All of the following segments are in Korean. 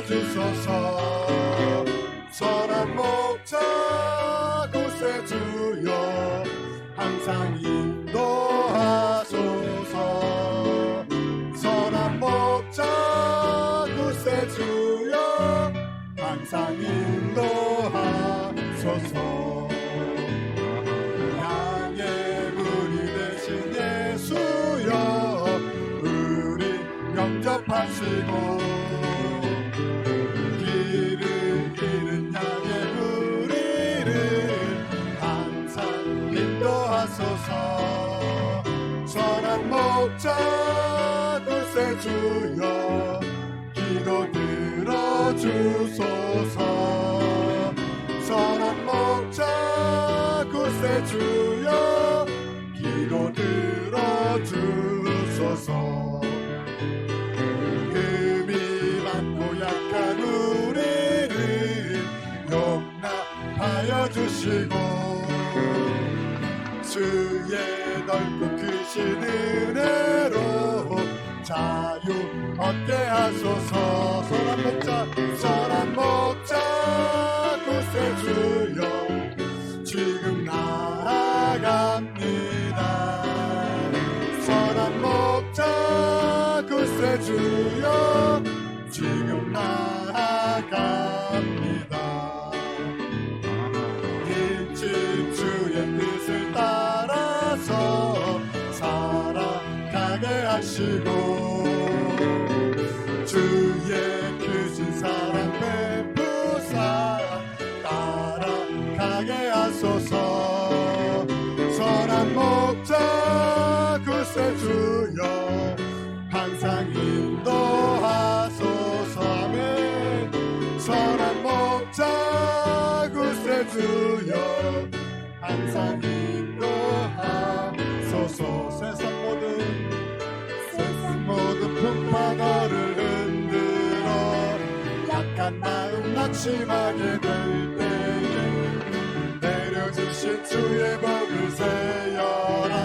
주소서. 선한 목자 곳에 주여 항상 인도하소서. 선한 목자 곳에 주여 항상 인도하소서. 양의 문이 되신 예수여 우리 영접하시고 길을 잃은 양의 무리를 항상 인도하소서. 선한 목자 곳에 주여 기도 들어주소서. 선한 목자 곳에 주여 기도 들어주소서. 금이 많고 약한 우리를 용납하여 주시고 주의 넓고 크신 은혜로 자유 얻게 하소서. 선한 목자 곳에 주여 지금 나아갑니다. 선한 목자 곳에 주여 지금 나아갑니다. 일찍 주의 뜻을 따라서 살아가게 하시고 주의 크신 사랑 베푸사 따라가게 하소서. 선한 목자 곳에 주여 항상 인도하소서. 아멘. 선한 목자 곳에 주여 항상 인도하소서. 세상 모든 풍파 너를 흔들어 약한 마음 낙심하게 될 때에 내려주신 주의 복을 세어라.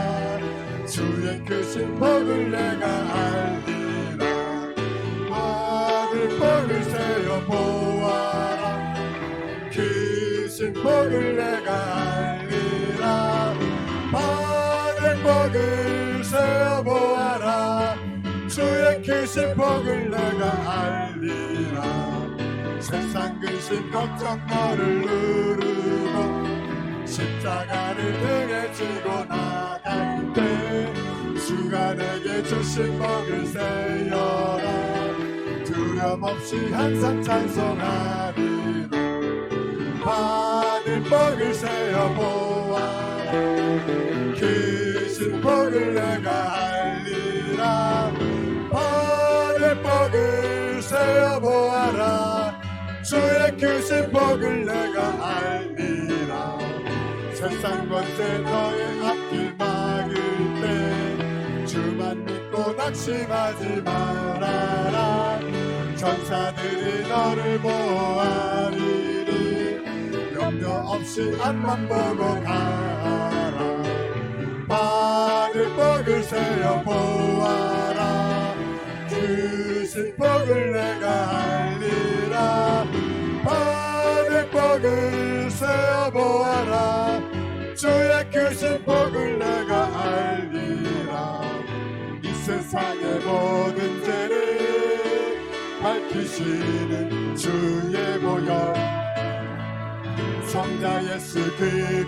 주의 크신 복을 내가 알리라. 아들 복을 세어 보아라. 크신 복을 내가 알리라. 아들 복을 세어 보아라. 주의 크신 복을 내가 알리라. 세상 근심 걱정 너를 누르고 십자가를 등에 지고 나갈 때 주가 내게 주신 복을 세어라. 두려움 없이 항상 찬송하리라. 받을 복을 세어 보아라. 크신 복을 내가 알리라. 받을 복을 세어 보아라. 주의 크신 복을 내가 알리라. 세상 권세 너의 앞길 막을 때 주만 믿고 낙심하지 말아라. 전사들이 너를 보호하리니 염려 없이 앞만 보고 가라. 받을 복을 세어 보아라. 주신 복을 내가 알리라. 받을 복을 세어 보아라. 주의 크신 복을 내가 알리라. 이 세상의 모든 죄를 밝히시는 주의 보혈 성자 예수 그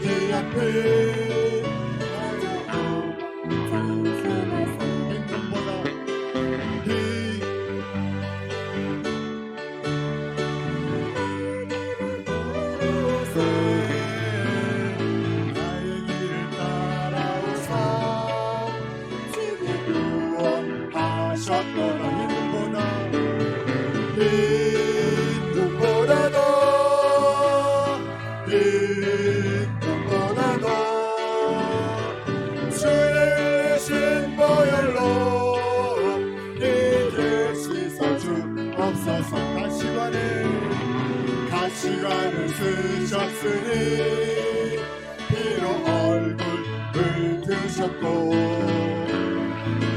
귀한 피 가시관을 쓰셨으니 피로 얼굴을 드셨고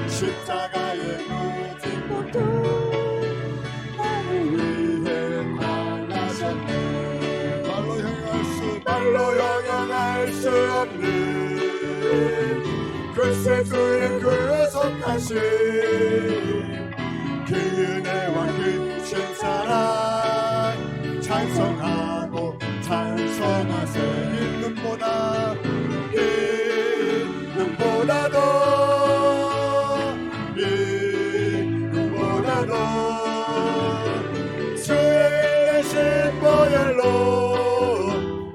십자가의 무진 고통 나를 위해 구세주의 구속하신 그 은혜와 그 신사랑 찬송하고 찬송하세. 이눈보다도 주의 신 보혈로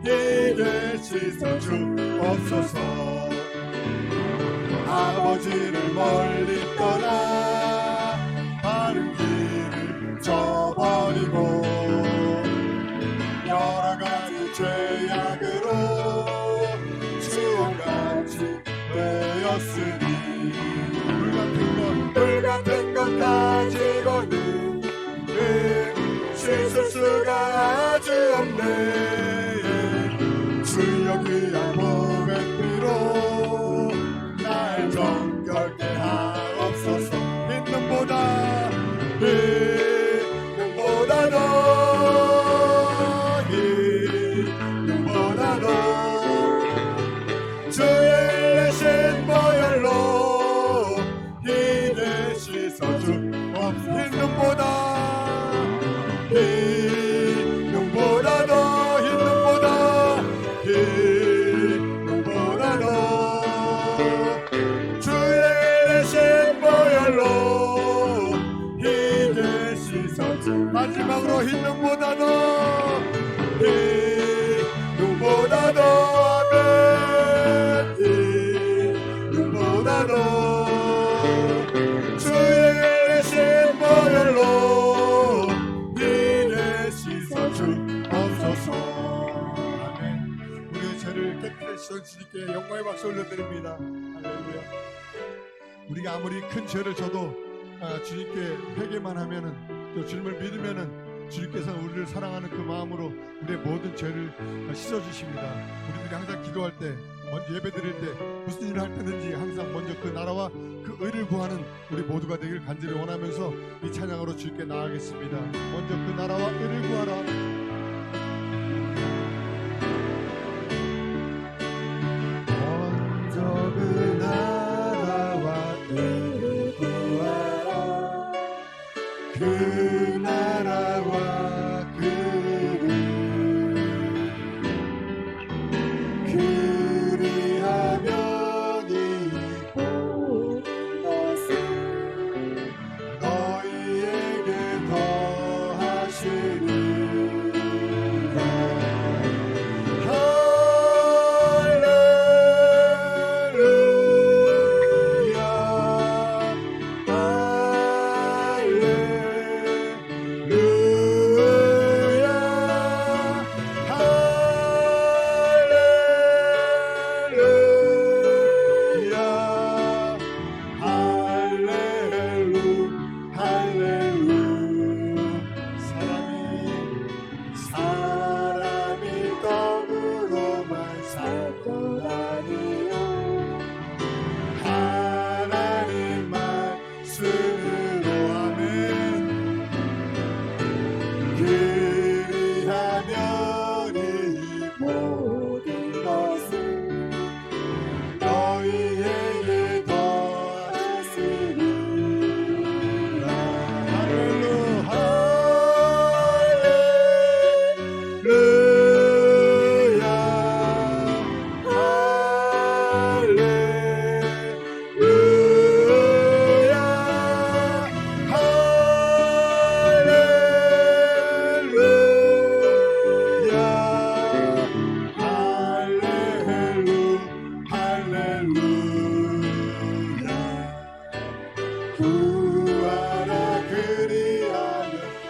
이게 씻어 주옵소서. 아버지를 멀리 떠나 바른 길을 저버리고 여러가지 죄악으로 주홍같이 되었으니 불같은 것 가지고는 씻을 수가 아주 없네. 주여 귀한 몸의 피로 날 정결케 하옵소서. 이눈보다도 주의 신 보혈로 이게 씻어주 흰눈보다도 주의 신 보혈로 이게 씻어주. 마지막으로 흰눈보다도 아멘. 흰눈보다도 주의 신 보혈로 이게 씻어주옵소서. 아멘. 우리의 죄를 깨끗이 씻어주시기에 영광의 박수 올려드립니다. 할렐루야. 우리가 아무리 큰 죄를 져도 주님께 회개만 하면은, 또 주님을 믿으면은 주님께서 우리를 사랑하는 그 마음으로 우리의 모든 죄를 씻어주십니다. 우리들이 항상 기도할 때, 먼저 예배 드릴 때, 무슨 일을 할 때든지 항상 먼저 그 나라와 그 의를 구하는 우리 모두가 되길 간절히 원하면서 이 찬양으로 주님께 나아가겠습니다. 먼저 그 나라와 의를 구하라. 먼저 그 나라와 의를 구하라. 그 나라와 그 의를 그리하면 이 모든 것을 너희에게 더하시리라.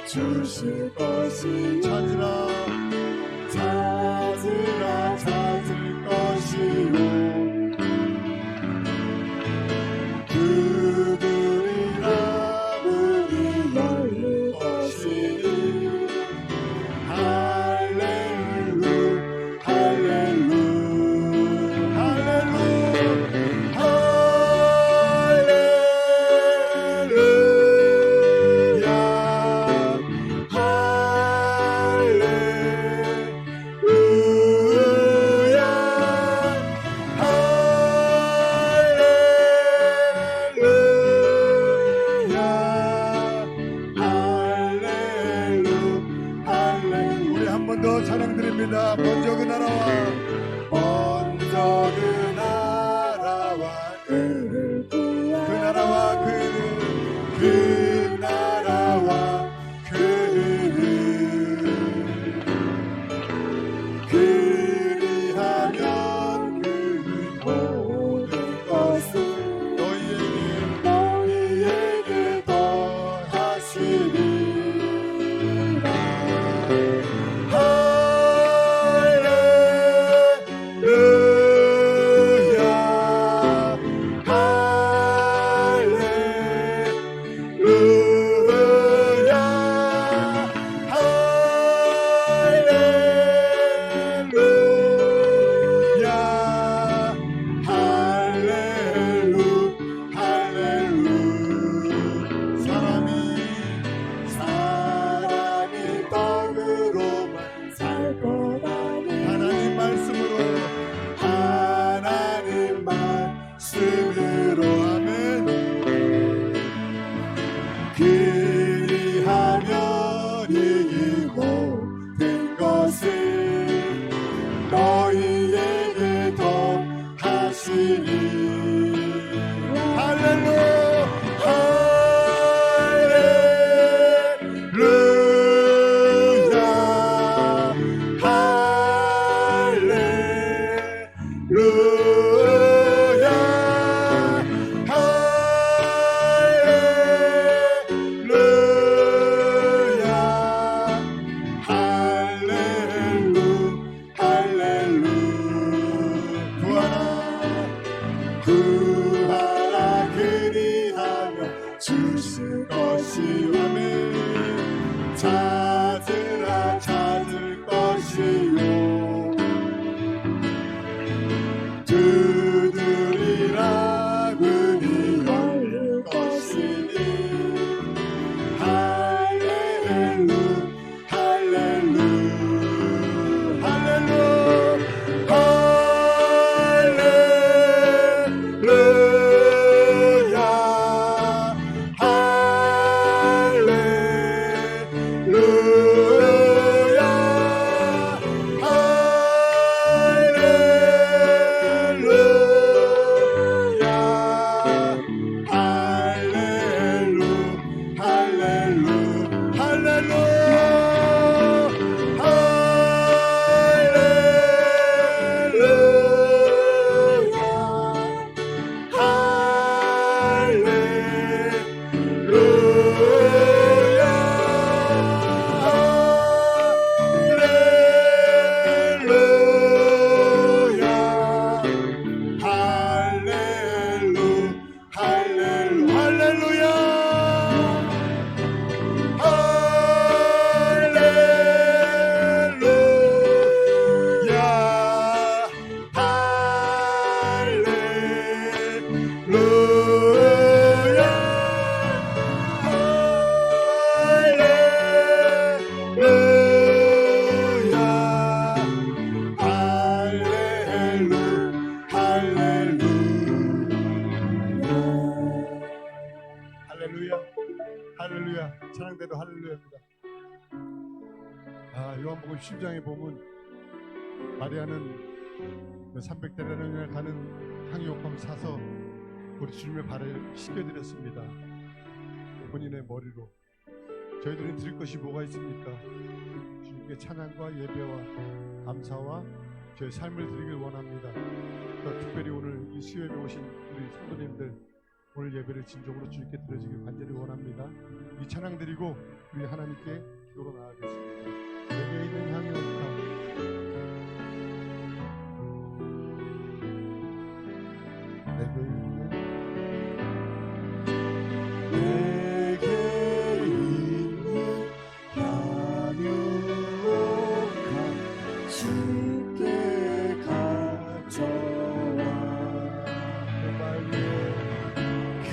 주실 것이 찾으라 찾을 것이요 그들이라 문이 열릴 것이니 할렐루 할렐루 할렐루 할렐루야 할렐루야 말씀으로 아멘. 그리하면 이 모든 것을 너희에게 더하시리. 할렐루야 할렐루야 할렐루야 구하라 그리하며 주실 것이 아멘. 찾으라 찾을 것이요 두드리라 문이 열릴 것이니. 할렐루 할렐루 할렐루 할렐루야 할렐루야 할렐루야. 찬양대로 할렐루야입니다. 요한복음 10장에 보면 마리아는 300데나리온을 가는 향유옥함 사서 우리 주님의 발을 씻겨드렸습니다. 본인의 머리로. 저희들이 드릴 것이 뭐가 있습니까? 주님께 찬양과 예배와 감사와 저희 삶을 드리길 원합니다. 또 특별히 오늘 이 수요일에 오신 우리 성도님들 오늘 예배를 진정으로 주님께 드려지길 간절히 원합니다. 이 찬양 드리고 우리 하나님께 기도로 나아가겠습니다. 내게 있는 향유옥함 내게 있는 향유옥함 주께 가져와 그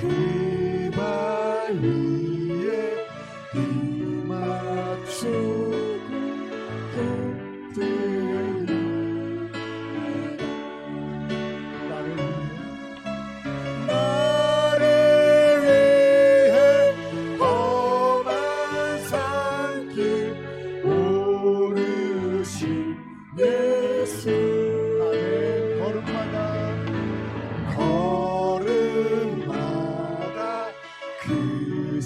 발 위에 비 맞추고 꽃들이 나를 위해 험한 산길 오르신 예수. 아멘. 걸음마다 그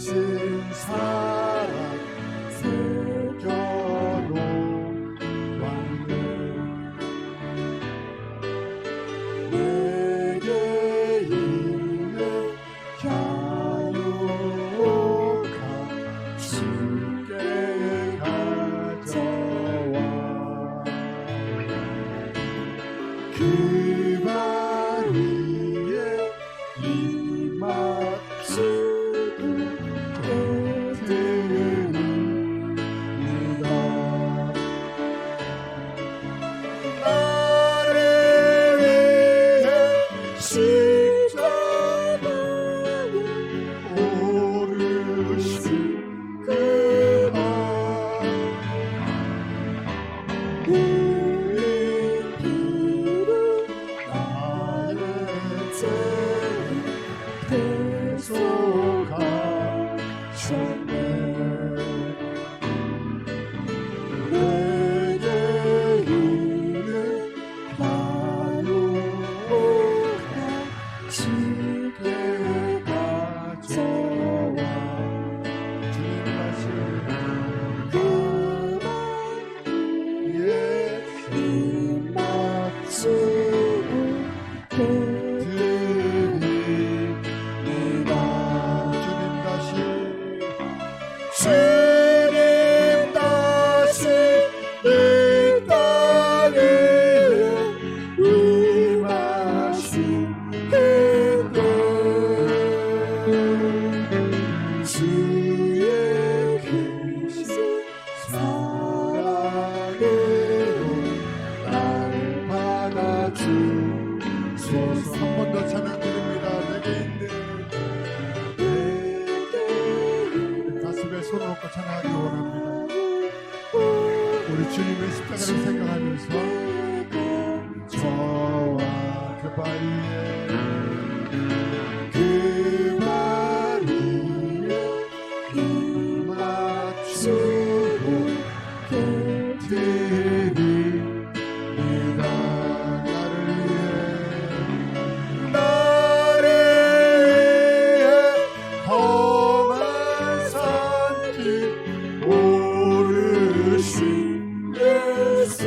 주님의 십자가를 생각하면서 저와 그 바위에 맞추고 드립니다. 나를 위해 험한 산길 오르신 예수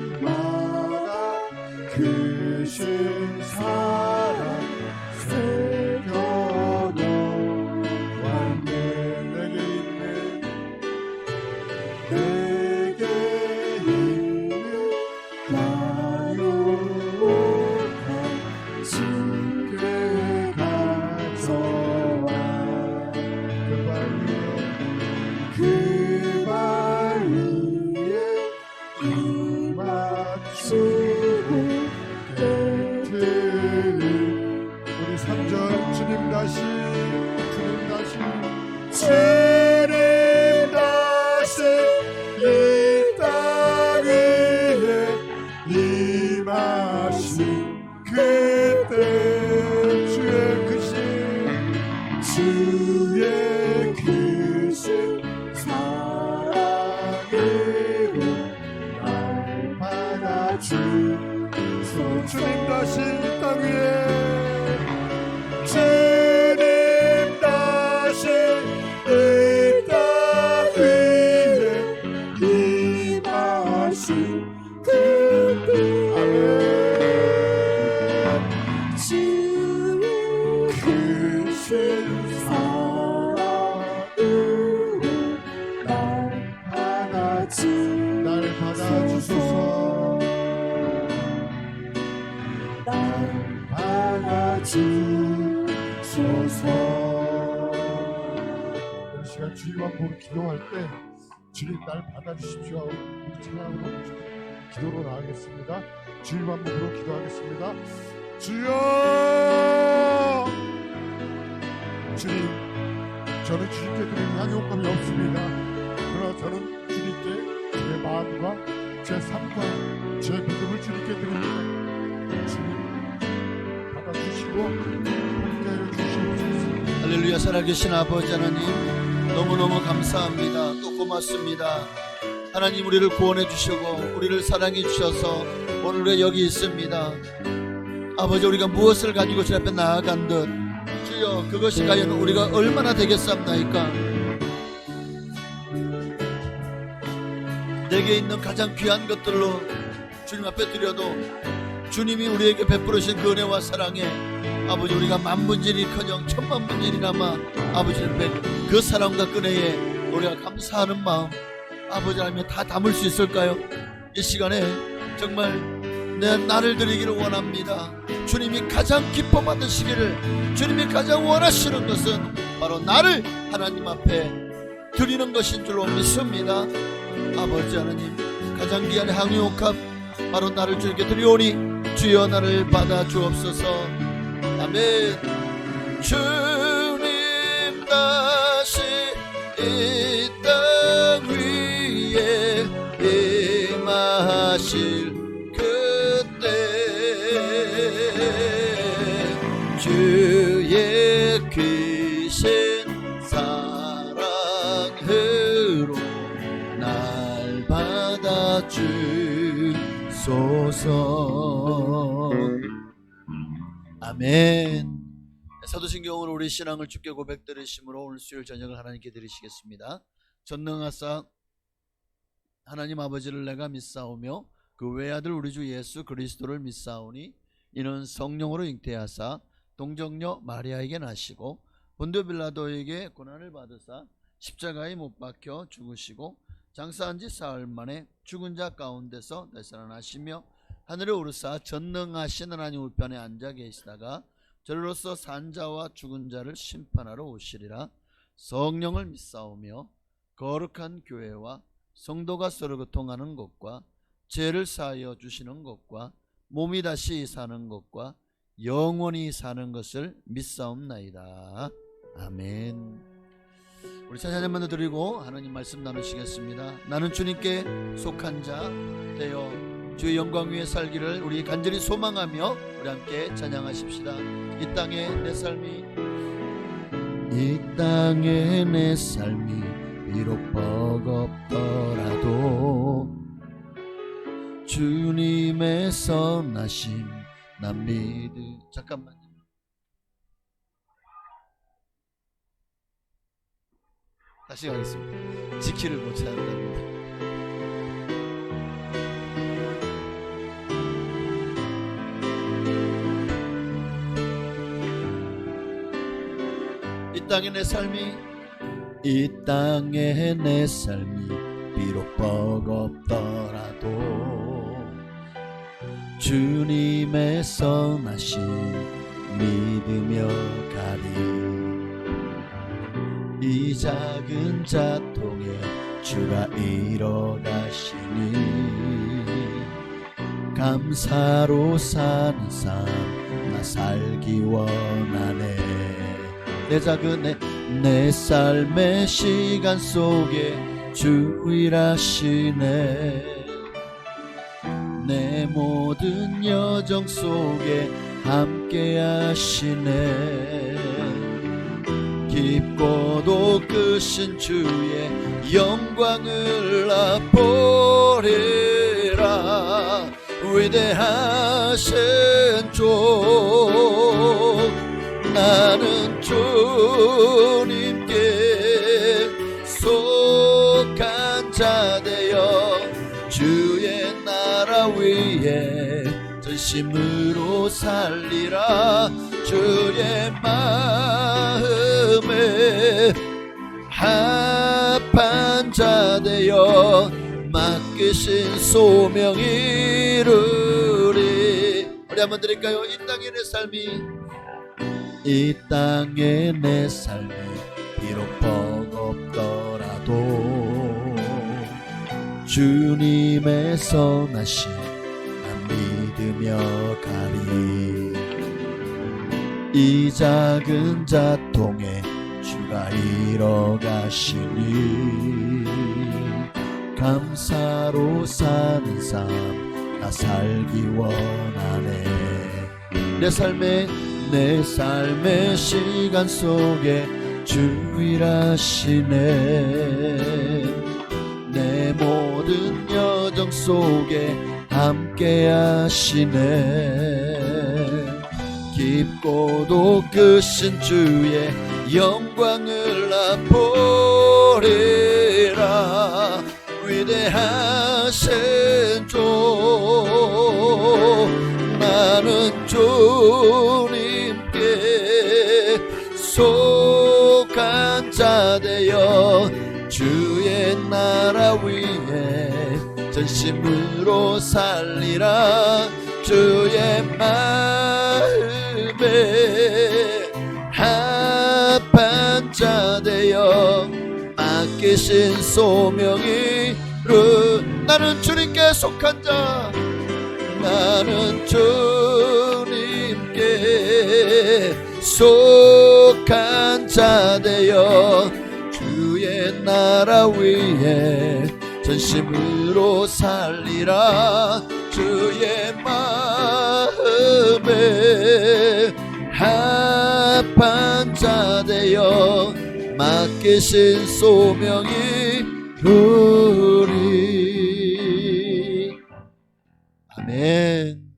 걸음마다 크신 사랑 새겨놓았네. 내게 있는 나유한 주께 가져와 그 발 위에 이 맞추고 깨트리 우리 3절 주님 다시 주님 다시 이 땅 위에 임하신 그때 주의 크신 사랑으로 날 받아주소. 주님 다시 이 땅 위에 주님 다시 이 땅 위에 임하신 그때 아멘. 주의 크신 사랑으로 날 받아주소서. 날 받아주소서. 이 시간 주님만 보고 기도할 때 주님 날 받아주십시오. 우리 찬양으로 기도로 나가겠습니다. 주님만 보고 기도하겠습니다. 주여 주님, 저는 주님께 드리는 향유감이 없습니다. 그러나 저는 주님께 제 마음과 제 삶과 제 믿음을 주님께 드립니다. 주님 받아주시고 함께하여 주시옵소서. 할렐루야. 살아계신 아버지 하나님, 너무너무 감사합니다. 또 고맙습니다. 하나님, 우리를 구원해 주시고 우리를 사랑해 주셔서 오늘 우리가 여기 있습니다. 아버지, 우리가 무엇을 가지고 주님 앞에 나아간 듯 주여, 그것이 과연 우리가 얼마나 되겠습니까? 내게 있는 가장 귀한 것들로 주님 앞에 드려도 주님이 우리에게 베풀으신 그 은혜와 사랑에 아버지, 우리가 만분질이커녕 천만분질이나마 아버지 앞에 그 사랑과 그 은혜에 우리가 감사하는 마음 아버지 하나님 다 담을 수 있을까요? 이 시간에 정말 내 나를 드리기를 원합니다. 주님이 가장 기뻐 받으시기를, 주님이 가장 원하시는 것은 바로 나를 하나님 앞에 드리는 것인 줄로 믿습니다. 아버지 하나님, 가장 귀한 향유옥합 바로 나를 주님께 드리오니 주여 나를 받아 주옵소서. 아멘. 주님 다시 이 땅 위에 임하실 그때 주의 크신 사랑으로 날 받아주소서. 아멘. 사도신경으로 우리 신앙을 주께 고백드리심으로 오늘 수요일 저녁을 하나님께 드리시겠습니다. 전능하사 하나님 아버지를 내가 믿사오며 그 외아들 우리 주 예수 그리스도를 믿사오니 이는 성령으로 잉태하사 동정녀 마리아에게 나시고 본디오 빌라도에게 고난을 받으사 십자가에 못 박혀 죽으시고 장사한 지 사흘 만에 죽은 자 가운데서 되살아나시며 하늘에 오르사 전능하신 하나님 우편에 앉아 계시다가 저로서 산 자와 죽은 자를 심판하러 오시리라. 성령을 믿사오며 거룩한 교회와 성도가 서로 교통하는 것과 죄를 사하여 주시는 것과 몸이 다시 사는 것과 영원히 사는 것을 믿사옵나이다. 아멘. 우리 찬양 한번 더 드리고 하나님 말씀 나누시겠습니다. 나는 주님께 속한 자 되어 주의 영광 위에 살기를 우리 간절히 소망하며 우리 함께 찬양하십시다. 이 땅에 내 삶이 비록 버겁더라도 주님의 선하심 난 잠깐만요. 다시 가겠습니다. 지키를 못해야 한답니다. 이 땅에 내 삶이 비록 버겁더라도 주님의 선하심 믿으며 가리. 이 작은 자통에 주가 이뤄가시니 감사로 사는 삶 나 살기 원하네. 내 삶의 시간 속에 주 일하시네. 내 모든 여정 속에 함께 하시네. 깊고도 크신 주의 영광을 나보리라. 위대하신 주 나는 주님께 속한 자 되어 주의 나라 위에 전심으로 살리라. 주의 마음에 합한 자 되어 맡기신 소명 이루리. 우리 한번 드릴까요? 이 땅에 내 삶이 비록 버겁더라도 주님의 선하심 난 믿으며 가리. 이 작은 자통에 주가 이뤄가시니 감사로 사는 삶 나 살기 원하네. 내 삶의 시간 속에 주 일하시네. 내 모든 여정 속에 함께 하시네. 깊고도 크신 주의 영광을 나보리라. 위대하신 주 나는 주님께 속한 자 되어 주의 나라 위에 전심으로 살리라. 주의 마음에 합한 자 되어 맡기신 소명이 나는 주님께 속한 자 나는 주님께 속한 자 되어 주의 나라 위에 전심으로 살리라. 주의 마음에 합한 자 되어 맡기신 소명이 우리. 아멘.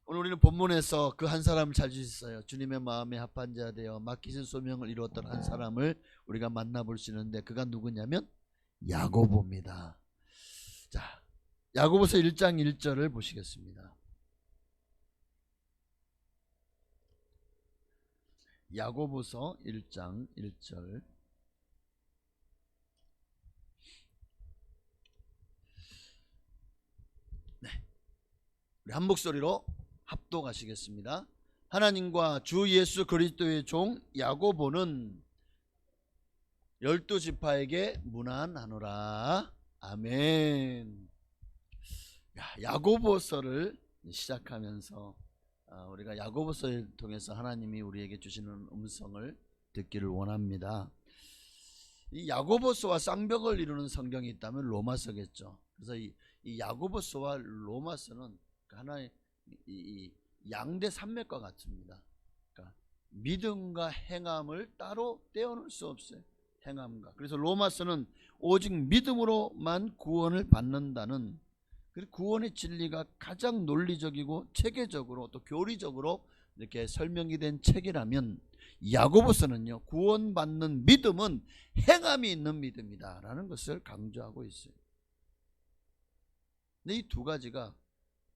오늘 우리는 본문에서 그 한 사람을 찾을 수 있어요. 주님의 마음에 합한 자 되어 맡기신 소명을 이루었던 한 사람을 우리가 만나볼 수 있는데 그가 누구냐면 야고보입니다. 자, 야고보서 1장 1절을 보시겠습니다. 야고보서 1장 1절. 네, 우리 한 목소리로 합독하시겠습니다. 하나님과 주 예수 그리스도의 종 야고보는 12지파에게 문안하노라. 아멘. 야고보서를 시작하면서 우리가 야고보서를 통해서 하나님이 우리에게 주시는 음성을 듣기를 원합니다. 이 야고보서와 쌍벽을 이루는 성경이 있다면 로마서겠죠. 그래서 이 야고보서와 로마서는 하나의 이 양대 산맥과 같습니다. 그러니까 믿음과 행함을 따로 떼어놓을 수 없어요. 행함과. 그래서 로마서는 오직 믿음으로만 구원을 받는다는, 그리고 구원의 진리가 가장 논리적이고 체계적으로 또 교리적으로 이렇게 설명이 된 책이라면, 야고보서는요, 구원받는 믿음은 행함이 있는 믿음이다 라는 것을 강조하고 있어요. 근데 이 두 가지가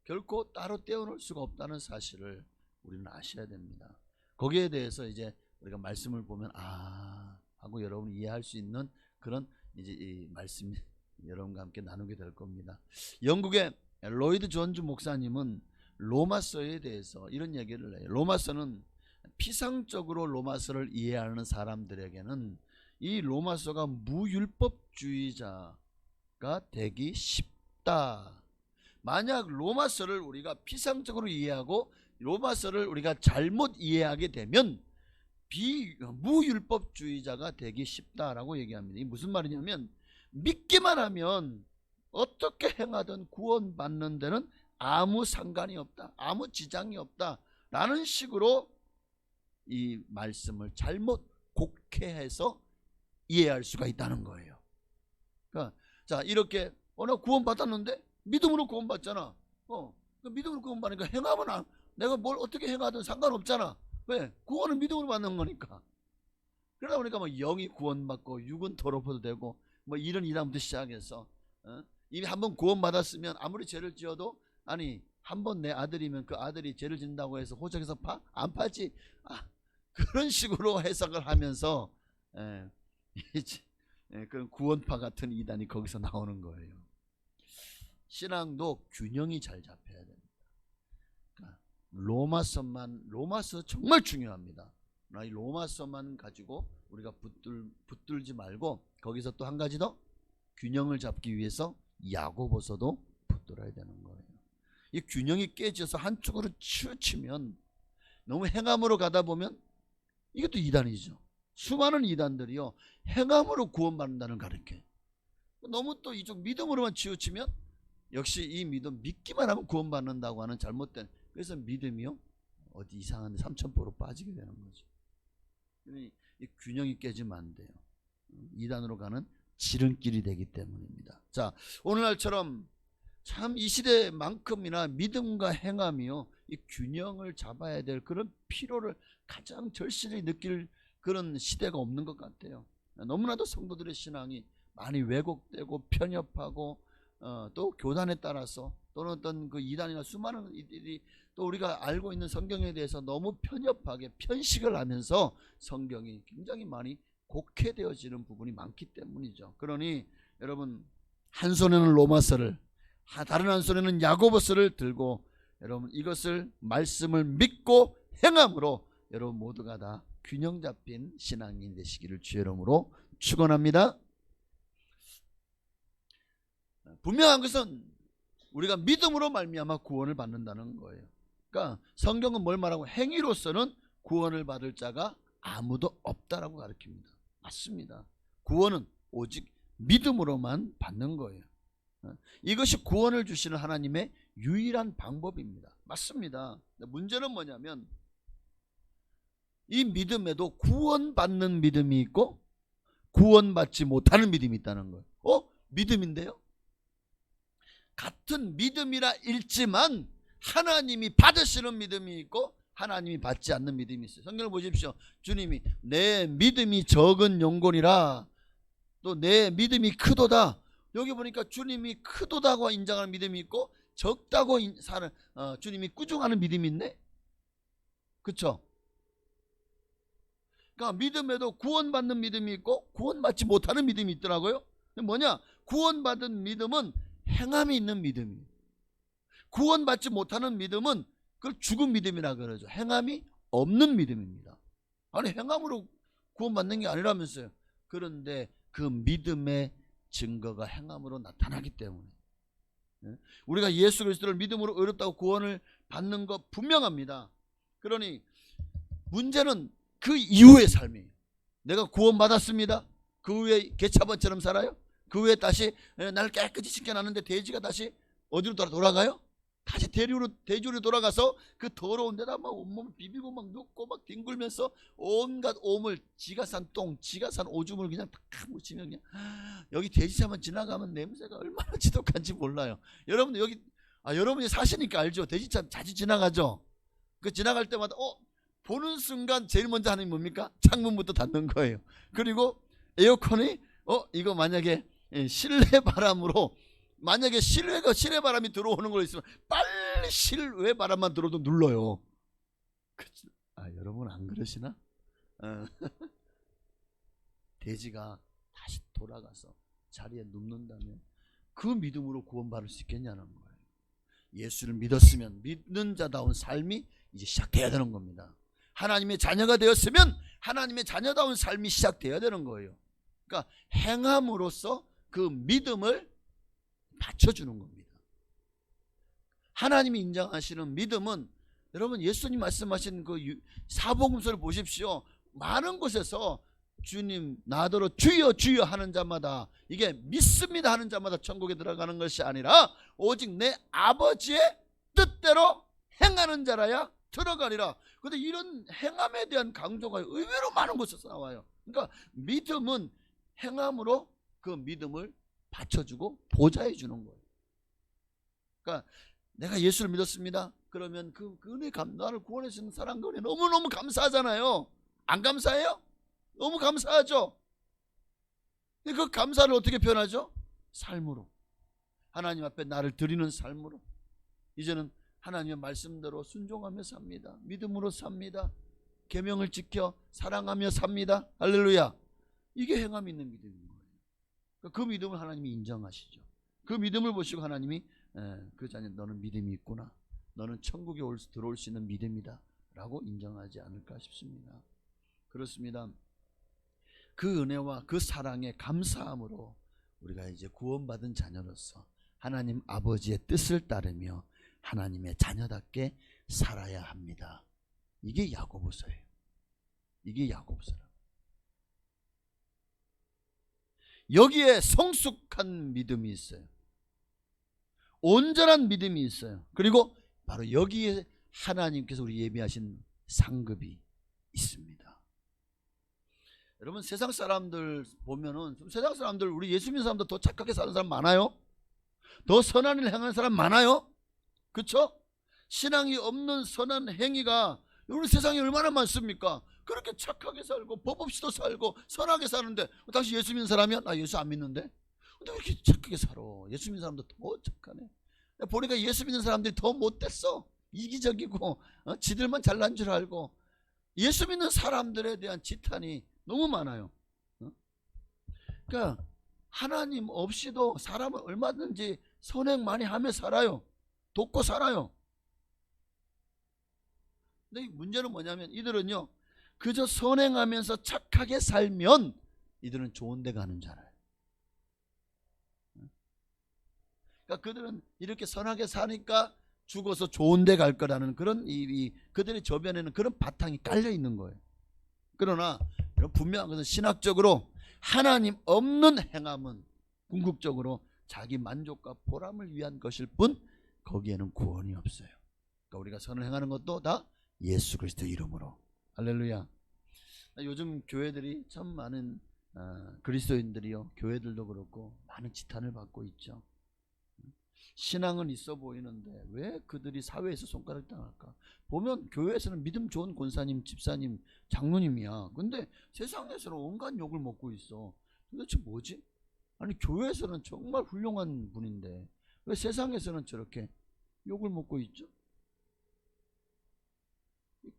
결코 따로 떼어놓을 수가 없다는 사실을 우리는 아셔야 됩니다. 거기에 대해서 이제 우리가 말씀을 보면 하고 여러분이 이해할 수 있는 그런 이제 이 말씀 여러분과 함께 나누게 될 겁니다. 영국의 로이드 존즈 목사님은 로마서에 대해서 이런 얘기를 해요. 로마서는 피상적으로 로마서를 이해하는 사람들에게는 이 로마서가 무율법주의자가 되기 쉽다. 만약 로마서를 우리가 피상적으로 이해하고 로마서를 우리가 잘못 이해하게 되면 무율법주의자가 되기 쉽다라고 얘기합니다. 이게 무슨 말이냐면, 믿기만 하면 어떻게 행하든 구원받는 데는 아무 상관이 없다, 아무 지장이 없다 라는 식으로 이 말씀을 잘못 곡해해서 이해할 수가 있다는 거예요. 그러니까 자, 이렇게 나 구원받았는데 믿음으로 구원받잖아. 믿음으로 구원받으니까 행하면 내가 뭘 어떻게 행하든 상관없잖아. 왜? 구원은 믿음으로 받는 거니까. 그러다 보니까 뭐 영이 구원받고 육은 더럽혀도 되고 뭐 이런 이단부터 시작해서 이미 한번 구원받았으면 아무리 죄를 지어도, 아니 한번 내 아들이면 그 아들이 죄를 짓는다고 해서 호적에서 안 파지, 그런 식으로 해석을 하면서 그런 구원파 같은 이단이 거기서 나오는 거예요. 신앙도 균형이 잘 잡혀야 됩니다. 그러니까 로마서 정말 중요합니다. 이 로마서만 가지고 우리가 붙들지 말고 거기서 또 한 가지 더 균형을 잡기 위해서 야고보서도 붙들어야 되는 거예요. 이 균형이 깨져서 한쪽으로 치우치면, 너무 행함으로 가다 보면 이것도 이단이죠. 수많은 이단들이요, 행함으로 구원받는다는 가르쳐. 너무 또 이쪽 믿음으로만 치우치면 역시 이 믿음, 믿기만 하면 구원받는다고 하는 잘못된, 그래서 믿음이요 어디 이상한 삼천포로 빠지게 되는 거죠. 이 균형이 깨지면 안 돼요. 이단으로 가는 지름길이 되기 때문입니다. 자, 오늘날처럼 참 이 시대만큼이나 믿음과 행함이요, 이 균형을 잡아야 될 그런 필요를 가장 절실히 느낄 그런 시대가 없는 것 같아요. 너무나도 성도들의 신앙이 많이 왜곡되고 편협하고 또 교단에 따라서 또는 어떤 그 이단이나 수많은 이들이 또 우리가 알고 있는 성경에 대해서 너무 편협하게 편식을 하면서 성경이 굉장히 많이 곡해되어지는 부분이 많기 때문이죠. 그러니 여러분, 한 손에는 로마서를, 다른 한 손에는 야고보서를 들고 여러분 이것을 말씀을 믿고 행함으로 여러분 모두가 다 균형 잡힌 신앙인 되시기를 주의 이름으로 축원합니다. 분명한 것은 우리가 믿음으로 말미암아 구원을 받는다는 거예요. 그러니까 성경은 뭘 말하고, 행위로서는 구원을 받을 자가 아무도 없다라고 가르칩니다. 맞습니다. 구원은 오직 믿음으로만 받는 거예요. 이것이 구원을 주시는 하나님의 유일한 방법입니다. 맞습니다. 문제는 뭐냐면, 이 믿음에도 구원받는 믿음이 있고 구원받지 못하는 믿음이 있다는 거예요. 믿음인데요, 같은 믿음이라 읽지만 하나님이 받으시는 믿음이 있고 하나님이 받지 않는 믿음이 있어요. 성경을 보십시오. 주님이 내 믿음이 적은 영혼이라, 또 내 믿음이 크도다. 여기 보니까 주님이 크도다고 인정하는 믿음이 있고 적다고 주님이 꾸중하는 믿음이 있네. 그렇죠? 그러니까 믿음에도 구원받는 믿음이 있고 구원받지 못하는 믿음이 있더라고요. 뭐냐? 구원받은 믿음은 행함이 있는 믿음이에요. 구원받지 못하는 믿음은 그걸 죽은 믿음이라 그러죠. 행함이 없는 믿음입니다. 아니, 행함으로 구원받는 게 아니라면서요. 그런데 그 믿음의 증거가 행함으로 나타나기 때문에 우리가 예수 그리스도를 믿음으로 의롭다고 구원을 받는 것 분명합니다. 그러니 문제는 그 이후의 삶이에요. 내가 구원받았습니다. 그 후에 개차반처럼 살아요? 그 후에 다시 날 깨끗이 씻겨놨는데 돼지가 다시 어디로 돌아가요? 다시 대주로 돌아가서 그 더러운 데다 막 온몸 비비고 막 눕고 막 뒹굴면서 온갖 오물, 지가 산 똥, 지가 산 오줌을 그냥 다 묻히면 그냥 여기 돼지차만 지나가면 냄새가 얼마나 지독한지 몰라요. 여러분 여러분이 사시니까 알죠? 돼지차 자주 지나가죠? 그 지나갈 때마다 보는 순간 제일 먼저 하는 게 뭡니까? 창문부터 닫는 거예요. 그리고 에어컨이 이거 만약에 실내 바람으로 만약에 실외 바람이 들어오는 거 있으면 빨리 실외 바람만 들어도 눌러요. 여러분 안 그러시나? 돼지가 다시 돌아가서 자리에 눕는다면 그 믿음으로 구원받을 수 있겠냐는 거예요. 예수를 믿었으면 믿는 자다운 삶이 이제 시작돼야 되는 겁니다. 하나님의 자녀가 되었으면 하나님의 자녀다운 삶이 시작돼야 되는 거예요. 그러니까 행함으로써 그 믿음을 받쳐주는 겁니다. 하나님이 인정하시는 믿음은 여러분 예수님 말씀하신 그 사복음서를 보십시오. 많은 곳에서 주님 나더러 주여 주여 하는 자마다 이게 믿습니다 하는 자마다 천국에 들어가는 것이 아니라 오직 내 아버지의 뜻대로 행하는 자라야 들어가리라. 그런데 이런 행함에 대한 강조가 의외로 많은 곳에서 나와요. 그러니까 믿음은 행함으로 그 믿음을 받쳐주고 보좌해 주는 거예요. 그러니까 내가 예수를 믿었습니다. 그러면 그 은혜 나를 구원해 주는 사랑 그 은혜 너무너무 감사하잖아요. 안 감사해요? 너무 감사하죠. 그 감사를 어떻게 표현하죠? 삶으로. 하나님 앞에 나를 드리는 삶으로. 이제는 하나님의 말씀대로 순종하며 삽니다. 믿음으로 삽니다. 계명을 지켜 사랑하며 삽니다. 할렐루야. 이게 행함 있는 믿음인 거예요. 그 믿음을 하나님이 인정하시죠. 그 믿음을 보시고 하나님이 그 자녀 너는 믿음이 있구나. 너는 천국에 들어올 수 있는 믿음이다 라고 인정하지 않을까 싶습니다. 그렇습니다. 그 은혜와 그 사랑에 감사함으로 우리가 이제 구원받은 자녀로서 하나님 아버지의 뜻을 따르며 하나님의 자녀답게 살아야 합니다. 이게 야고보서예요. 이게 야고보서라. 여기에 성숙한 믿음이 있어요. 온전한 믿음이 있어요. 그리고 바로 여기에 하나님께서 우리 예비하신 상급이 있습니다. 여러분 세상 사람들 보면은 세상 사람들 우리 예수 믿는 사람들 더 착하게 사는 사람 많아요. 더 선한 일 행하는 사람 많아요. 그렇죠? 신앙이 없는 선한 행위가 우리 세상에 얼마나 많습니까? 그렇게 착하게 살고 법 없이도 살고 선하게 사는데 당신 예수 믿는 사람이야? 나 예수 안 믿는데? 근데 왜 이렇게 착하게 살아? 예수 믿는 사람도 더 착하네. 보니까 예수 믿는 사람들이 더 못됐어. 이기적이고 지들만 잘난 줄 알고 예수 믿는 사람들에 대한 지탄이 너무 많아요. 그러니까 하나님 없이도 사람은 얼마든지 선행 많이 하며 살아요. 돕고 살아요. 근데 문제는 뭐냐면 이들은요 그저 선행하면서 착하게 살면 이들은 좋은 데 가는 줄 알아요. 그러니까 그들은 이렇게 선하게 사니까 죽어서 좋은 데 갈 거라는 그런 그들의 저변에는 그런 바탕이 깔려 있는 거예요. 그러나 분명한 것은 신학적으로 하나님 없는 행함은 궁극적으로 자기 만족과 보람을 위한 것일 뿐 거기에는 구원이 없어요. 그러니까 우리가 선을 행하는 것도 다 예수 그리스도 이름으로. 할렐루야. 요즘 교회들이 참 많은 그리스도인들이요 교회들도 그렇고 많은 지탄을 받고 있죠. 신앙은 있어 보이는데 왜 그들이 사회에서 손가락 당할까? 보면 교회에서는 믿음 좋은 권사님, 집사님, 장로님이야. 근데 세상에서는 온갖 욕을 먹고 있어. 도대체 뭐지? 아니 교회에서는 정말 훌륭한 분인데 왜 세상에서는 저렇게 욕을 먹고 있죠?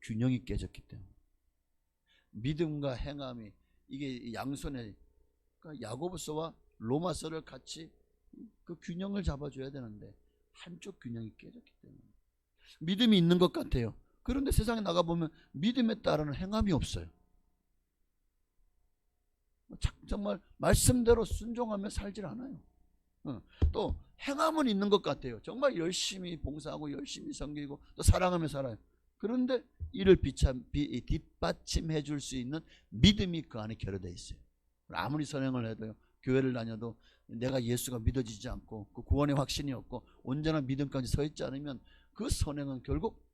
균형이 깨졌기 때문에. 믿음과 행함이 이게 양손에 그러니까 야고보서와 로마서를 같이 그 균형을 잡아줘야 되는데 한쪽 균형이 깨졌기 때문에 믿음이 있는 것 같아요. 그런데 세상에 나가보면 믿음에 따르는 행함이 없어요. 정말 말씀대로 순종하며 살질 않아요. 또 행함은 있는 것 같아요. 정말 열심히 봉사하고 열심히 섬기고 또 사랑하며 살아요. 그런데 이를 뒷받침해 줄 수 있는 믿음이 그 안에 결여되어 있어요. 아무리 선행을 해도요, 교회를 다녀도 내가 예수가 믿어지지 않고 그 구원의 확신이 없고 온전한 믿음까지 서 있지 않으면 그 선행은 결국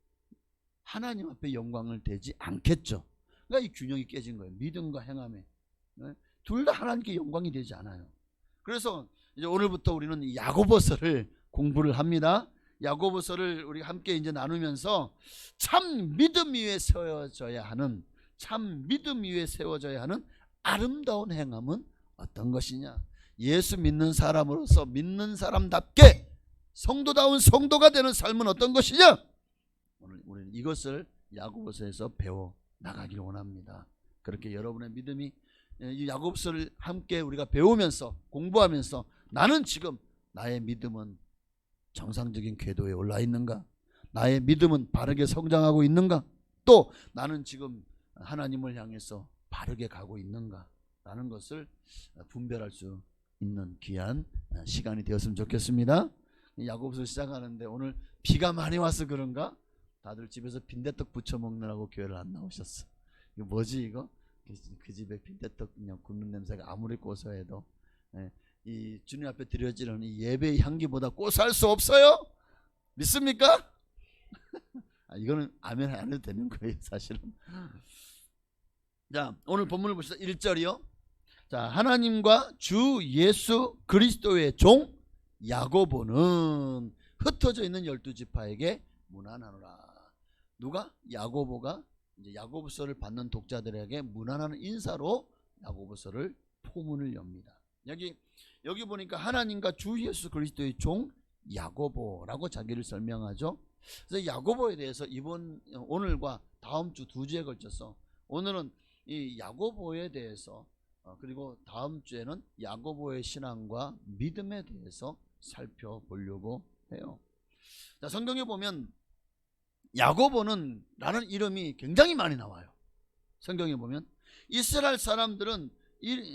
하나님 앞에 영광을 되지 않겠죠. 그러니까 이 균형이 깨진 거예요. 믿음과 행함에 둘 다 하나님께 영광이 되지 않아요. 그래서 이제 오늘부터 우리는 야고보서를 공부를 합니다. 야고보서를 우리 함께 이제 나누면서 참 믿음 위에 세워져야 하는 아름다운 행함은 어떤 것이냐, 예수 믿는 사람으로서 믿는 사람답게 성도다운 성도가 되는 삶은 어떤 것이냐, 오늘 우리는 이것을 야고보서에서 배워 나가기를 원합니다. 그렇게 여러분의 믿음이 이 야고보서를 함께 우리가 배우면서 공부하면서 나는 지금 나의 믿음은 정상적인 궤도에 올라 있는가, 나의 믿음은 바르게 성장하고 있는가, 또 나는 지금 하나님을 향해서 바르게 가고 있는가 라는 것을 분별할 수 있는 귀한 시간이 되었으면 좋겠습니다. 야고보서 시작하는데 오늘 비가 많이 와서 그런가 다들 집에서 빈대떡 부쳐 먹느라고 교회를 안 나오셨어. 이거 뭐지 이거? 그 집에 빈대떡 그냥 굽는 냄새가 아무리 고소해도 이 주님 앞에 드려지는 이 예배의 향기보다 고소할 수 없어요. 믿습니까? 이거는 아멘 안 해도 되는 거예요 사실은. 자, 오늘 본문을 보시다 1절이요. 자, 하나님과 주 예수 그리스도의 종 야고보는 흩어져 있는 12지파에게 문안하노라. 누가? 야고보가 이제 야고보서를 받는 독자들에게 문안하는 인사로 야고보서를 포문을 엽니다. 여기 보니까 하나님과 주 예수 그리스도의 종 야고보라고 자기를 설명하죠. 그래서 야고보에 대해서 오늘과 다음 주 2주에 걸쳐서 오늘은 이 야고보에 대해서 그리고 다음 주에는 야고보의 신앙과 믿음에 대해서 살펴보려고 해요. 자, 성경에 보면 야고보는 라는 이름이 굉장히 많이 나와요. 성경에 보면 이스라엘 사람들은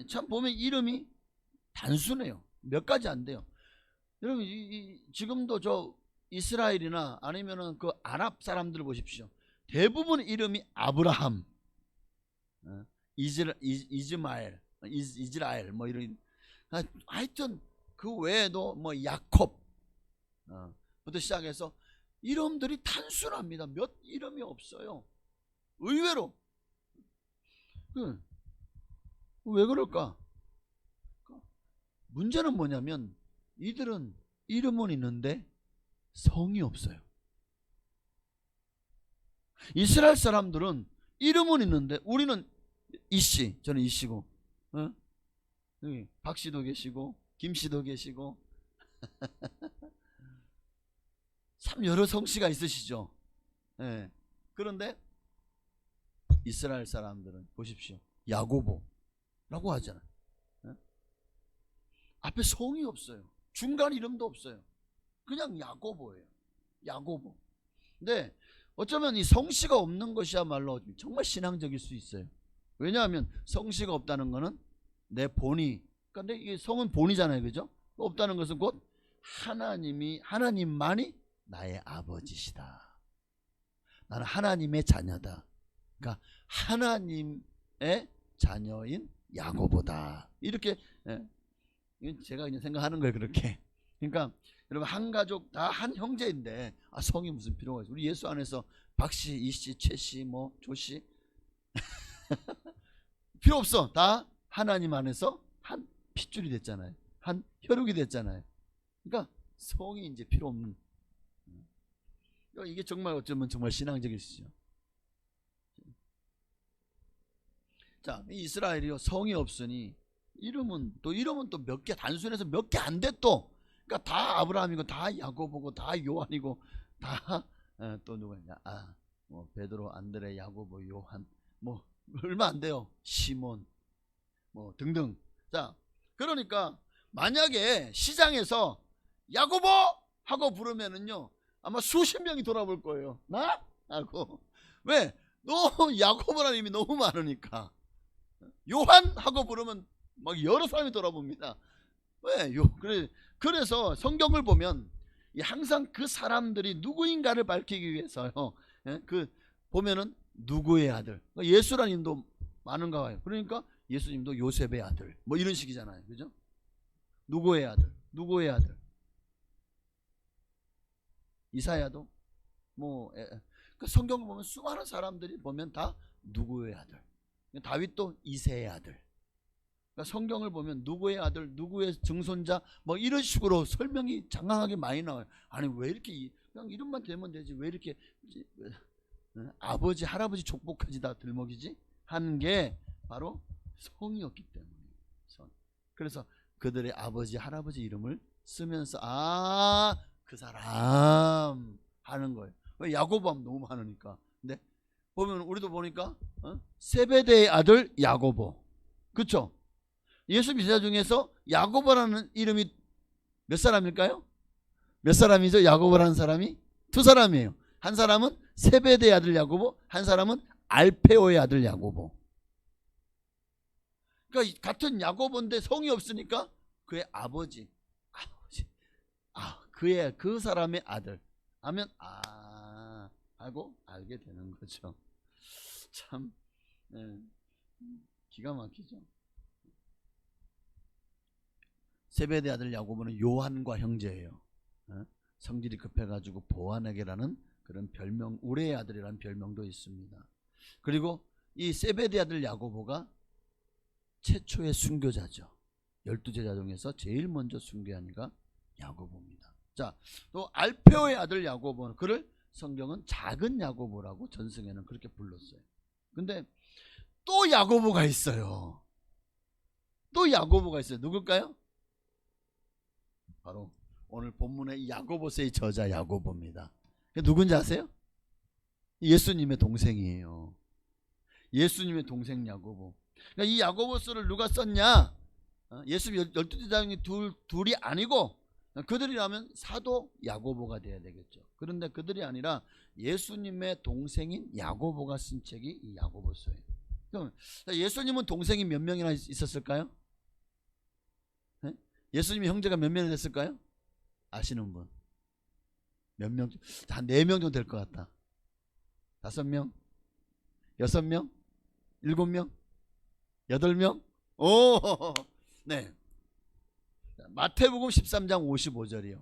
참 보면 이름이 단순해요. 몇 가지 안 돼요. 여러분 지금도 저 이스라엘이나 아니면은 그 아랍 사람들 보십시오. 대부분 이름이 아브라함, 이스마엘, 이스라엘 뭐 이런, 하여튼 그 외에도 뭐 야콥 부터 시작해서 이름들이 단순합니다. 몇 이름이 없어요. 의외로. 왜 그럴까? 문제는 뭐냐면 이들은 이름은 있는데 성이 없어요. 이스라엘 사람들은 이름은 있는데 우리는 이씨, 저는 이씨고, 여기 박씨도 계시고 김씨도 계시고 참 여러 성씨가 있으시죠. 그런데 이스라엘 사람들은 보십시오. 야고보라고 하잖아요. 앞에 성이 없어요. 중간 이름도 없어요. 그냥 야고보예요. 야고보. 근데 어쩌면 이 성씨가 없는 것이야말로 정말 신앙적일 수 있어요. 왜냐하면 성씨가 없다는 것은 내 본이, 근데 이게 성은 본이잖아요, 그죠? 없다는 것은 곧 하나님만이 나의 아버지시다. 나는 하나님의 자녀다. 그러니까 하나님의 자녀인 야고보다. 이렇게 제가 그냥 생각하는 거예요, 그렇게. 그러니까 여러분 한 가족 다 한 형제인데 성이 무슨 필요가 있어요? 우리 예수 안에서 박씨, 이씨, 최씨, 뭐 조씨 필요 없어. 다 하나님 안에서 한 핏줄이 됐잖아요. 한 혈육이 됐잖아요. 그러니까 성이 이제 필요 없는. 이게 정말 어쩌면 정말 신앙적이시죠. 자, 이스라엘이요 성이 없으니 이름은 또 몇 개, 단순해서 몇 개 안 돼 또. 그러니까 다 아브라함이고 다 야고보고 다 요한이고 다 또 누구냐? 뭐 베드로, 안드레, 야고보, 요한, 뭐 얼마 안 돼요. 시몬, 뭐 등등. 자, 그러니까 만약에 시장에서 야고보 하고 부르면은요 아마 수십 명이 돌아볼 거예요. 나? 하고. 왜? 너무 야고보라는 이름이 너무 많으니까. 요한 하고 부르면 막 여러 사람이 돌아봅니다. 왜? 그래서 성경을 보면 항상 그 사람들이 누구인가를 밝히기 위해서요. 보면은 누구의 아들. 예수라는 이름도 많은가 봐요. 그러니까 예수님도 요셉의 아들 뭐 이런 식이잖아요. 그죠? 누구의 아들? 누구의 아들? 이사야도 뭐 성경을 보면 수많은 사람들이 보면 다 누구의 아들. 다윗도 이새의 아들. 그러니까 성경을 보면 누구의 아들, 누구의 증손자 뭐 이런 식으로 설명이 장황하게 많이 나와요. 아니 왜 이렇게 그냥 이름만 되면 되지 왜 이렇게 아버지 할아버지 족보까지 다 들먹이지 하는 게 바로 성이었기 때문에. 그래서 그들의 아버지 할아버지 이름을 쓰면서 그 사람 하는 거예요. 야고보하면 너무 많으니까. 근데 보면 우리도 보니까 세베대의 아들 야고보, 그렇죠? 예수 제자 중에서 야고보라는 이름이 몇 사람일까요? 몇 사람이죠? 야고보라는 사람이 두 사람이에요. 한 사람은 세베대의 아들 야고보, 한 사람은 알페오의 아들 야고보. 그러니까 같은 야고보인데 성이 없으니까 그의 아버지 그 사람의 아들 하면 하고 알게 되는 거죠. 참 기가 막히죠. 세베대 아들 야고보는 요한과 형제예요. 성질이 급해가지고 보아내게라는 그런 별명, 우레의 아들이라는 별명도 있습니다. 그리고 이 세베대 아들 야고보가 최초의 순교자죠. 12제자 중에서 제일 먼저 순교한 이가 야고보입니다. 자, 또 알페오의 아들 야고보는 그를 성경은 작은 야고보라고 전승에는 그렇게 불렀어요. 근데 또 야고보가 있어요. 또 야고보가 있어요. 누굴까요? 바로 오늘 본문의 야고보서의 저자 야고보입니다. 누군지 아세요? 예수님의 동생이에요. 예수님의 동생 야고보. 그러니까 이 야고보서를 누가 썼냐? 예수님 12제자 중에 둘이 아니고 그들이라면 사도 야고보가 돼야 되겠죠. 그런데 그들이 아니라 예수님의 동생인 야고보가 쓴 책이 이 야고보서예요. 그럼 예수님은 동생이 몇 명이나 있었을까요? 예수님의 형제가 몇 명이 됐을까요? 아시는 분? 몇 명? 한 4명 정도 될 것 같다. 5명? 6명? 7명? 8명? 오, 네. 마태복음 13장 55절이요.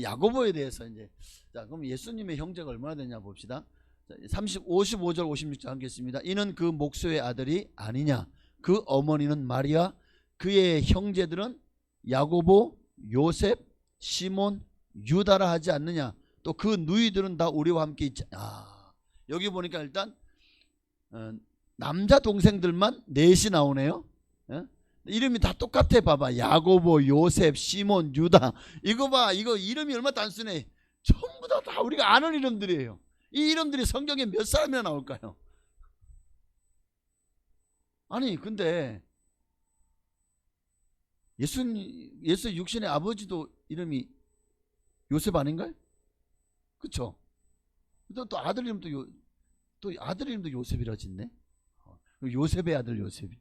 야고보에 대해서 이제 그럼 예수님의 형제가 얼마나 되냐 봅시다. 55절 56절 하겠습니다. 이는 그 목소의 아들이 아니냐? 그 어머니는 마리아, 그의 형제들은 야고보, 요셉, 시몬, 유다라 하지 않느냐? 또 그 누이들은 다 우리와 함께 있지. 여기 보니까 일단 남자 동생들만 넷이 나오네요. 이름이 다 똑같아. 봐봐. 야고보, 요셉, 시몬, 유다. 이거 봐. 이거 이름이 얼마나 단순해. 전부 다 우리가 아는 이름들이에요. 이 이름들이 성경에 몇 사람이나 나올까요? 아니 근데 예수 육신의 아버지도 이름이 요셉 아닌가요? 그쵸? 또 아들 이름도 또 아들 이름도 요셉이라 짓네. 요셉의 아들 요셉이.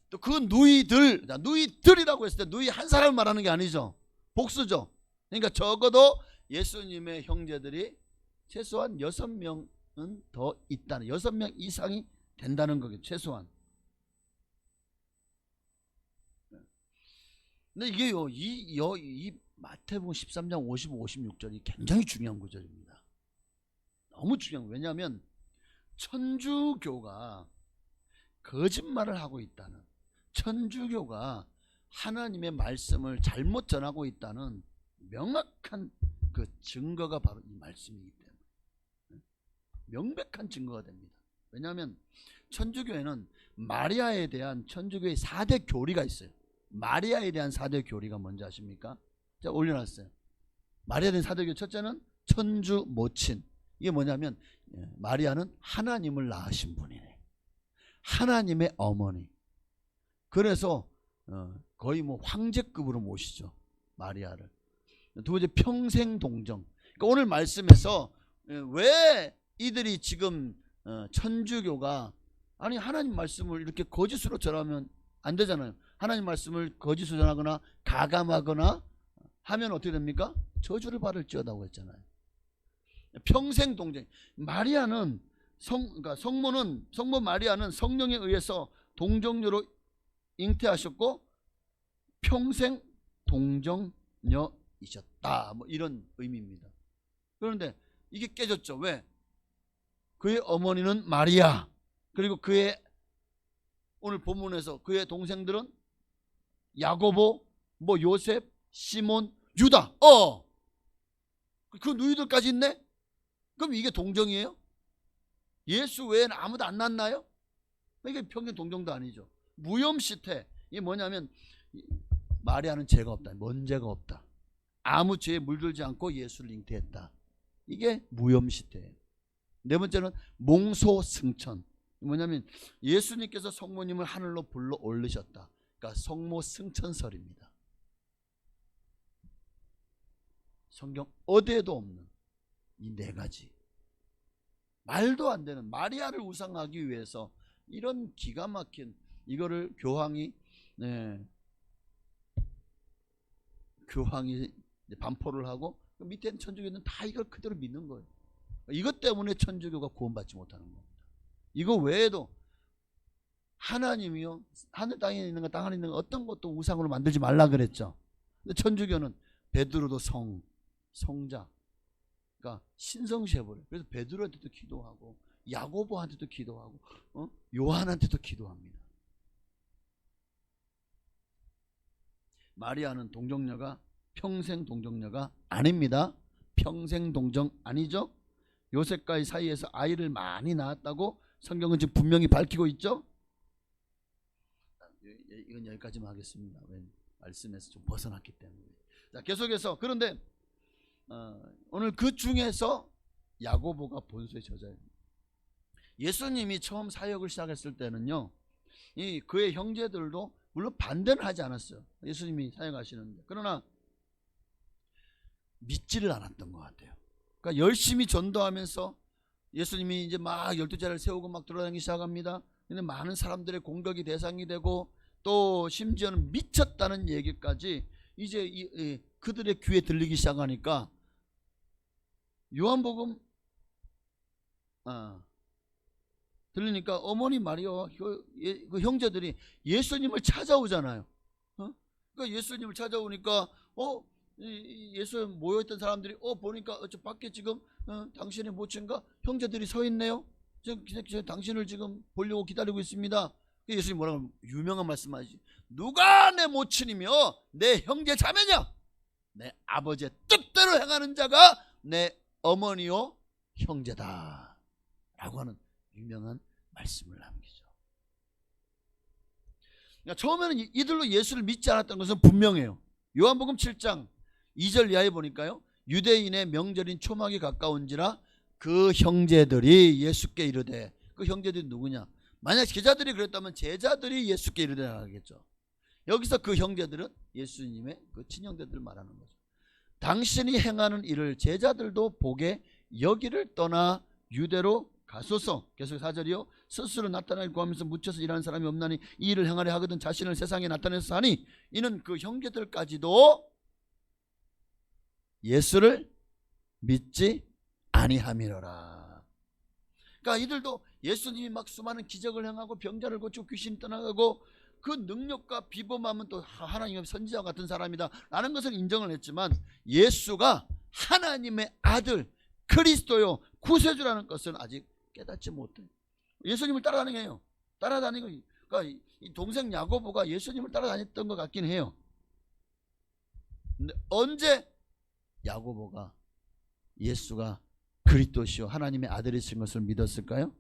또 그 누이들이라고 했을 때 누이 한 사람을 말하는 게 아니죠. 복수죠. 그러니까 적어도 예수님의 형제들이 최소한 6명은 더 있다는, 6명 이상이 된다는 거겠죠. 최소한. 근데 이게요, 이 마태복음 13장 55, 56절이 굉장히 중요한 구절입니다. 너무 중요한 거예요. 왜냐하면 천주교가 거짓말을 하고 있다는, 천주교가 하나님의 말씀을 잘못 전하고 있다는 명확한 그 증거가 바로 이 말씀이기 때문에 명백한 증거가 됩니다. 왜냐하면 천주교에는 마리아에 대한 천주교의 4대 교리가 있어요. 마리아에 대한 4대 교리가 뭔지 아십니까? 제가 올려놨어요. 마리아에 대한 4대 교리, 첫째는 천주 모친. 이게 뭐냐면 마리아는 하나님을 낳으신 분이네. 하나님의 어머니. 그래서 거의 뭐 황제급으로 모시죠, 마리아를. 두 번째, 평생 동정. 그러니까 오늘 말씀에서 왜 이들이 지금 천주교가 아니 하나님 말씀을 이렇게 거짓으로 전하면 안 되잖아요. 하나님 말씀을 거짓으로 전하거나 가감하거나 하면 어떻게 됩니까? 저주를 받을지어다고 했잖아요. 평생 동정. 마리아는 그러니까 성모 마리아는 성령에 의해서 동정녀로 잉태하셨고 평생 동정녀이셨다. 뭐 이런 의미입니다. 그런데 이게 깨졌죠. 왜? 그의 어머니는 마리아, 그리고 그의 오늘 본문에서 그의 동생들은 야고보, 뭐 요셉, 시몬, 유다. 그 누이들까지 있네? 그럼 이게 동정이에요? 예수 외에는 아무도 안 낳나요? 이게 평균 동정도 아니죠. 무염시태. 이게 뭐냐면 마리아는 죄가 없다. 뭔 죄가 없다. 아무 죄에 물들지 않고 예수를 잉태했다. 이게 무염시태예요. 네 번째는 몽소승천. 뭐냐면 예수님께서 성모님을 하늘로 불러 올리셨다. 그러니까 성모승천설입니다. 성경 어디에도 없는 이 네 가지. 말도 안 되는 마리아를 우상하기 위해서 이런 기가 막힌 이거를 교황이 반포를 하고 밑에 있는 천주교는 다 이걸 그대로 믿는 거예요. 이것 때문에 천주교가 구원받지 못하는 겁니다. 이거 외에도 하나님이요, 하늘 땅에 있는 거 땅 안에 있는 거 어떤 것도 우상으로 만들지 말라 그랬죠. 근데 천주교는 베드로도 성자, 그러니까 신성시해버려요. 그래서 베드로한테도 기도하고 야고보한테도 기도하고 요한한테도 기도합니다. 마리아는 동정녀가 평생 동정녀가 아닙니다. 평생 동정 아니죠. 요셉과의 사이에서 아이를 많이 낳았다고 성경은 지금 분명히 밝히고 있죠. 이건 여기까지만 하겠습니다. 말씀에서 좀 벗어났기 때문에. 자, 계속해서 그런데 오늘 그 중에서 야고보가 본소의 저자예요. 예수님이 처음 사역을 시작했을 때는요, 그의 형제들도 물론 반대는 하지 않았어요. 예수님이 사역하시는데. 그러나 믿지를 않았던 것 같아요. 그러니까 열심히 전도하면서 예수님이 이제 막 12제자를 세우고 막 돌아다니기 시작합니다. 근데 많은 사람들의 공격이 대상이 되고 또 심지어는 미쳤다는 얘기까지 이제 그들의 귀에 들리기 시작하니까 요한복음 들리니까 어머니 마리아와 그 형제들이 예수님을 찾아오잖아요. 그러니까 예수님을 찾아오니까 예수에 모여있던 사람들이 보니까 저 밖에 지금 당신의 모친과 형제들이 서 있네요. 지금 당신을 지금 보려고 기다리고 있습니다. 예수님 뭐라고 유명한 말씀하시지. 누가 내 모친이며 내 형제 자매냐? 내 아버지의 뜻대로 행하는 자가 내 어머니요 형제다 라고 하는 유명한 말씀을 남기죠. 그러니까 처음에는 이들로 예수를 믿지 않았던 것은 분명해요. 요한복음 7장 2절 이하에 보니까요, 유대인의 명절인 초막이 가까운지라 그 형제들이 예수께 이르되, 그 형제들이 누구냐? 만약 제자들이 그랬다면 제자들이 예수께 이르되 하겠죠. 여기서 그 형제들은 예수님의 그 친형제들을 말하는 거죠. 당신이 행하는 일을 제자들도 보게 여기를 떠나 유대로 가소서. 계속 4절이요. 스스로 나타나길 구하면서 묻혀서 일하는 사람이 없나니 이 일을 행하려 하거든 자신을 세상에 나타내서 하니 이는 그 형제들까지도 예수를 믿지 아니함이로라. 그러니까 이들도 예수님이 막 수많은 기적을 행하고 병자를 고치고 귀신이 떠나가고 그 능력과 비범함은 또 하나님의 선지자 같은 사람이다 라는 것을 인정을 했지만 예수가 하나님의 아들 그리스도요 구세주라는 것은 아직 깨닫지 못해. 예수님을 따라다니게요. 따라다니고, 그러니까 이 동생 야고보가 예수님을 따라다녔던 것 같긴 해요. 근데 언제 야고보가 예수가 그리스도시요 하나님의 아들이신 것을 믿었을까요?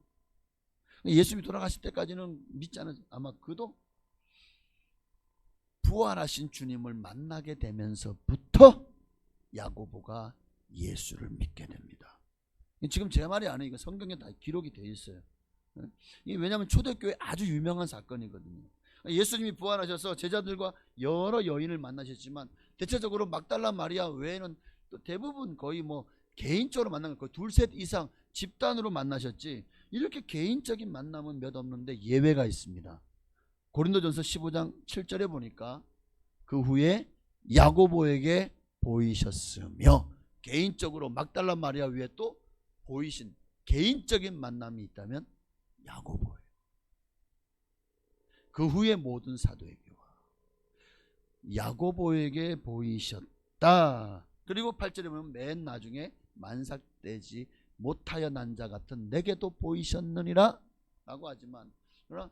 예수님이 돌아가실 때까지는 믿지 않았어요. 아마 그도 부활하신 주님을 만나게 되면서부터 야고보가 예수를 믿게 됩니다. 지금 제 말이 아니에요. 이거 성경에 다 기록이 되어 있어요. 왜냐하면 초대교회 아주 유명한 사건이거든요. 예수님이 부활하셔서 제자들과 여러 여인을 만나셨지만 대체적으로 막달라 마리아 외에는 또 대부분 거의 뭐 개인적으로 만난 거예요. 둘, 셋 이상 집단으로 만나셨지 이렇게 개인적인 만남은 몇 없는데 예외가 있습니다. 고린도전서 15장 7절에 보니까 그 후에 야고보에게 보이셨으며 개인적으로 막달라 마리아 위에 또 보이신 개인적인 만남이 있다면 야고보예요. 그 후에 모든 사도에게와 야고보에게 보이셨다. 그리고 8절에 보면 맨 나중에 만삭되지 못하여 난 자 같은 내게도 보이셨느니라 라고 하지만, 그러나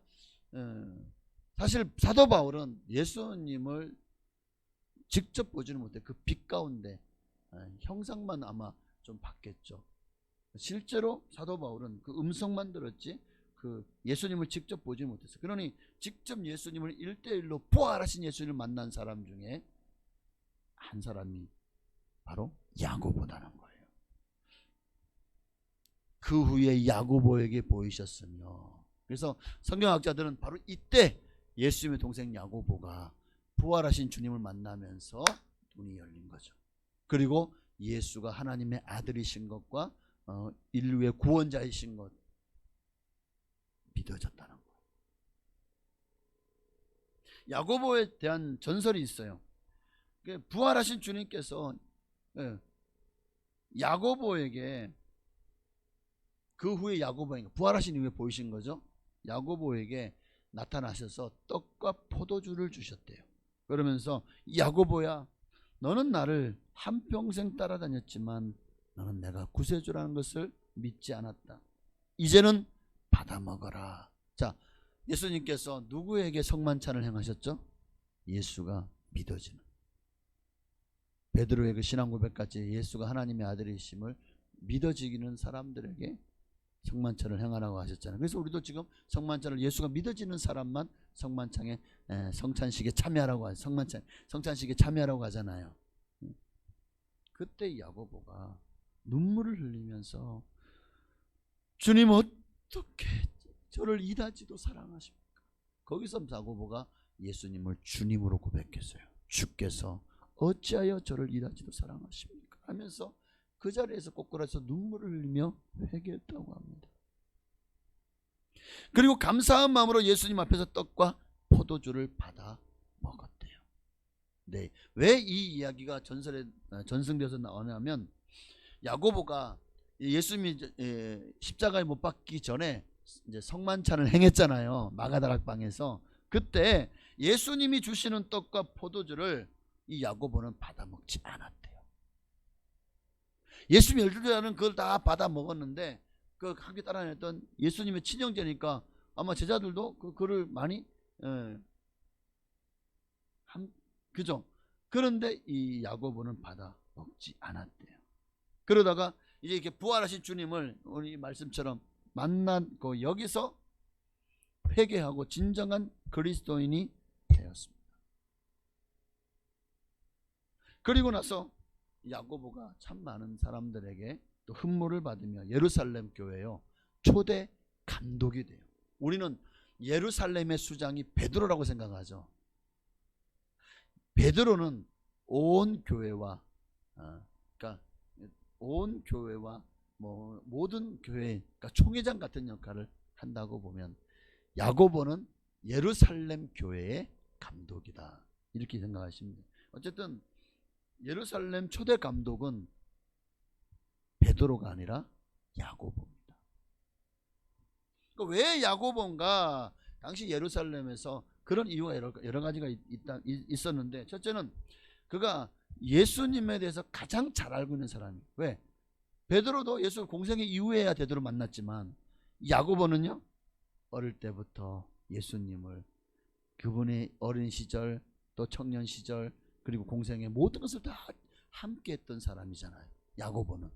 사실 사도 바울은 예수님을 직접 보지는 못해. 그 빛 가운데 형상만 아마 좀 봤겠죠. 실제로 사도 바울은 그 음성만 들었지 그 예수님을 직접 보지 못했어요. 그러니 직접 예수님을 1대1로 부활하신 예수님을 만난 사람 중에 한 사람이 바로 야고보다는 거예요. 그 후에 야고보에게 보이셨으며, 그래서 성경학자들은 바로 이때 예수님의 동생 야고보가 부활하신 주님을 만나면서 눈이 열린 거죠. 그리고 예수가 하나님의 아들이신 것과 인류의 구원자이신 것 믿어졌다는 거예요. 야고보에 대한 전설이 있어요. 부활하신 주님께서 야고보에게, 그 후에 야고보에게 부활하신 이후에 보이신 거죠. 야고보에게 나타나셔서 떡과 포도주를 주셨대요. 그러면서 야고보야, 너는 나를 한평생 따라다녔지만 너는 내가 구세주라는 것을 믿지 않았다. 이제는 받아 먹어라. 자, 예수님께서 누구에게 성만찬을 행하셨죠? 예수가 믿어지는, 베드로의 그 신앙 고백까지 예수가 하나님의 아들이심을 믿어지는 사람들에게 성만찬을 행하라고 하셨잖아요. 그래서 우리도 지금 성만찬을 예수가 믿어지는 사람만 성만찬에 성찬식에 참여하라고 하죠. 성찬식에 참여하라고 하잖아요. 그때 야고보가 눈물을 흘리면서 주님 어떻게 저를 이다지도 사랑하십니까? 거기서 야고보가 예수님을 주님으로 고백했어요. 주께서 어찌하여 저를 이다지도 사랑하십니까? 하면서 그 자리에서 꼬꾸라서 눈물을 흘리며 회개했다고 합니다. 그리고 감사한 마음으로 예수님 앞에서 떡과 포도주를 받아 먹었대요. 네, 왜 이 이야기가 전설에 전승되어서 나오냐면, 야고보가 예수님이 십자가에 못 박기 전에 이제 성만찬을 행했잖아요. 마가다락방에서. 그때 예수님이 주시는 떡과 포도주를 이 야고보는 받아 먹지 않았대요. 예수님이 12제자는 그걸 다 받아 먹었는데, 그 함께 따라다녔던 예수님의 친형제니까 아마 제자들도 그를 많이 그죠? 그런데 이 야고보는 받아 먹지 않았대요. 그러다가 이제 이렇게 부활하신 주님을 우리 말씀처럼 만나고 여기서 회개하고 진정한 그리스도인이 되었습니다. 그리고 나서 야고보가 참 많은 사람들에게 또 흠모를 받으며 예루살렘 교회요 초대 감독이 돼요. 우리는 예루살렘의 수장이 베드로라고 생각하죠. 베드로는 온 교회와 그러니까 온 교회와 뭐 모든 교회, 그러니까 총회장 같은 역할을 한다고 보면, 야고보는 예루살렘 교회의 감독이다, 이렇게 생각하시면 돼요. 어쨌든 예루살렘 초대 감독은 베드로가 아니라 야고보입니다. 왜 야고보인가? 당시 예루살렘에서 그런 이유가 여러 가지가 있었는데, 첫째는 그가 예수님에 대해서 가장 잘 알고 있는 사람이에요. 왜? 베드로도 예수 공생의 이후에야 제대로 만났지만, 야고보는요 어릴 때부터 예수님을, 그분의 어린 시절 또 청년 시절 그리고 공생의 모든 것을 다 함께 했던 사람이잖아요. 야고보는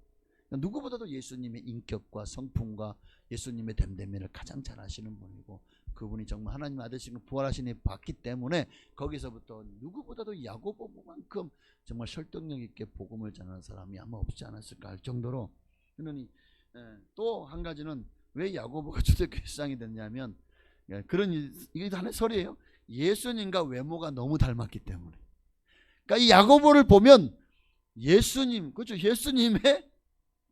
누구보다도 예수님의 인격과 성품과 예수님의 됨됨이를 가장 잘 아시는 분이고, 그분이 정말 하나님 아들이신 부활하신 이 봤기 때문에 거기서부터 누구보다도 야고보만큼 정말 설득력 있게 복음을 전하는 사람이 아마 없지 않았을까 할 정도로. 그러니 또 한 가지는 왜 야고보가 초대교회 수장이 됐냐면, 그런 이게 하나의 설이에요. 예수님과 외모가 너무 닮았기 때문에. 그러니까 이 야고보를 보면 예수님, 그렇죠? 예수님의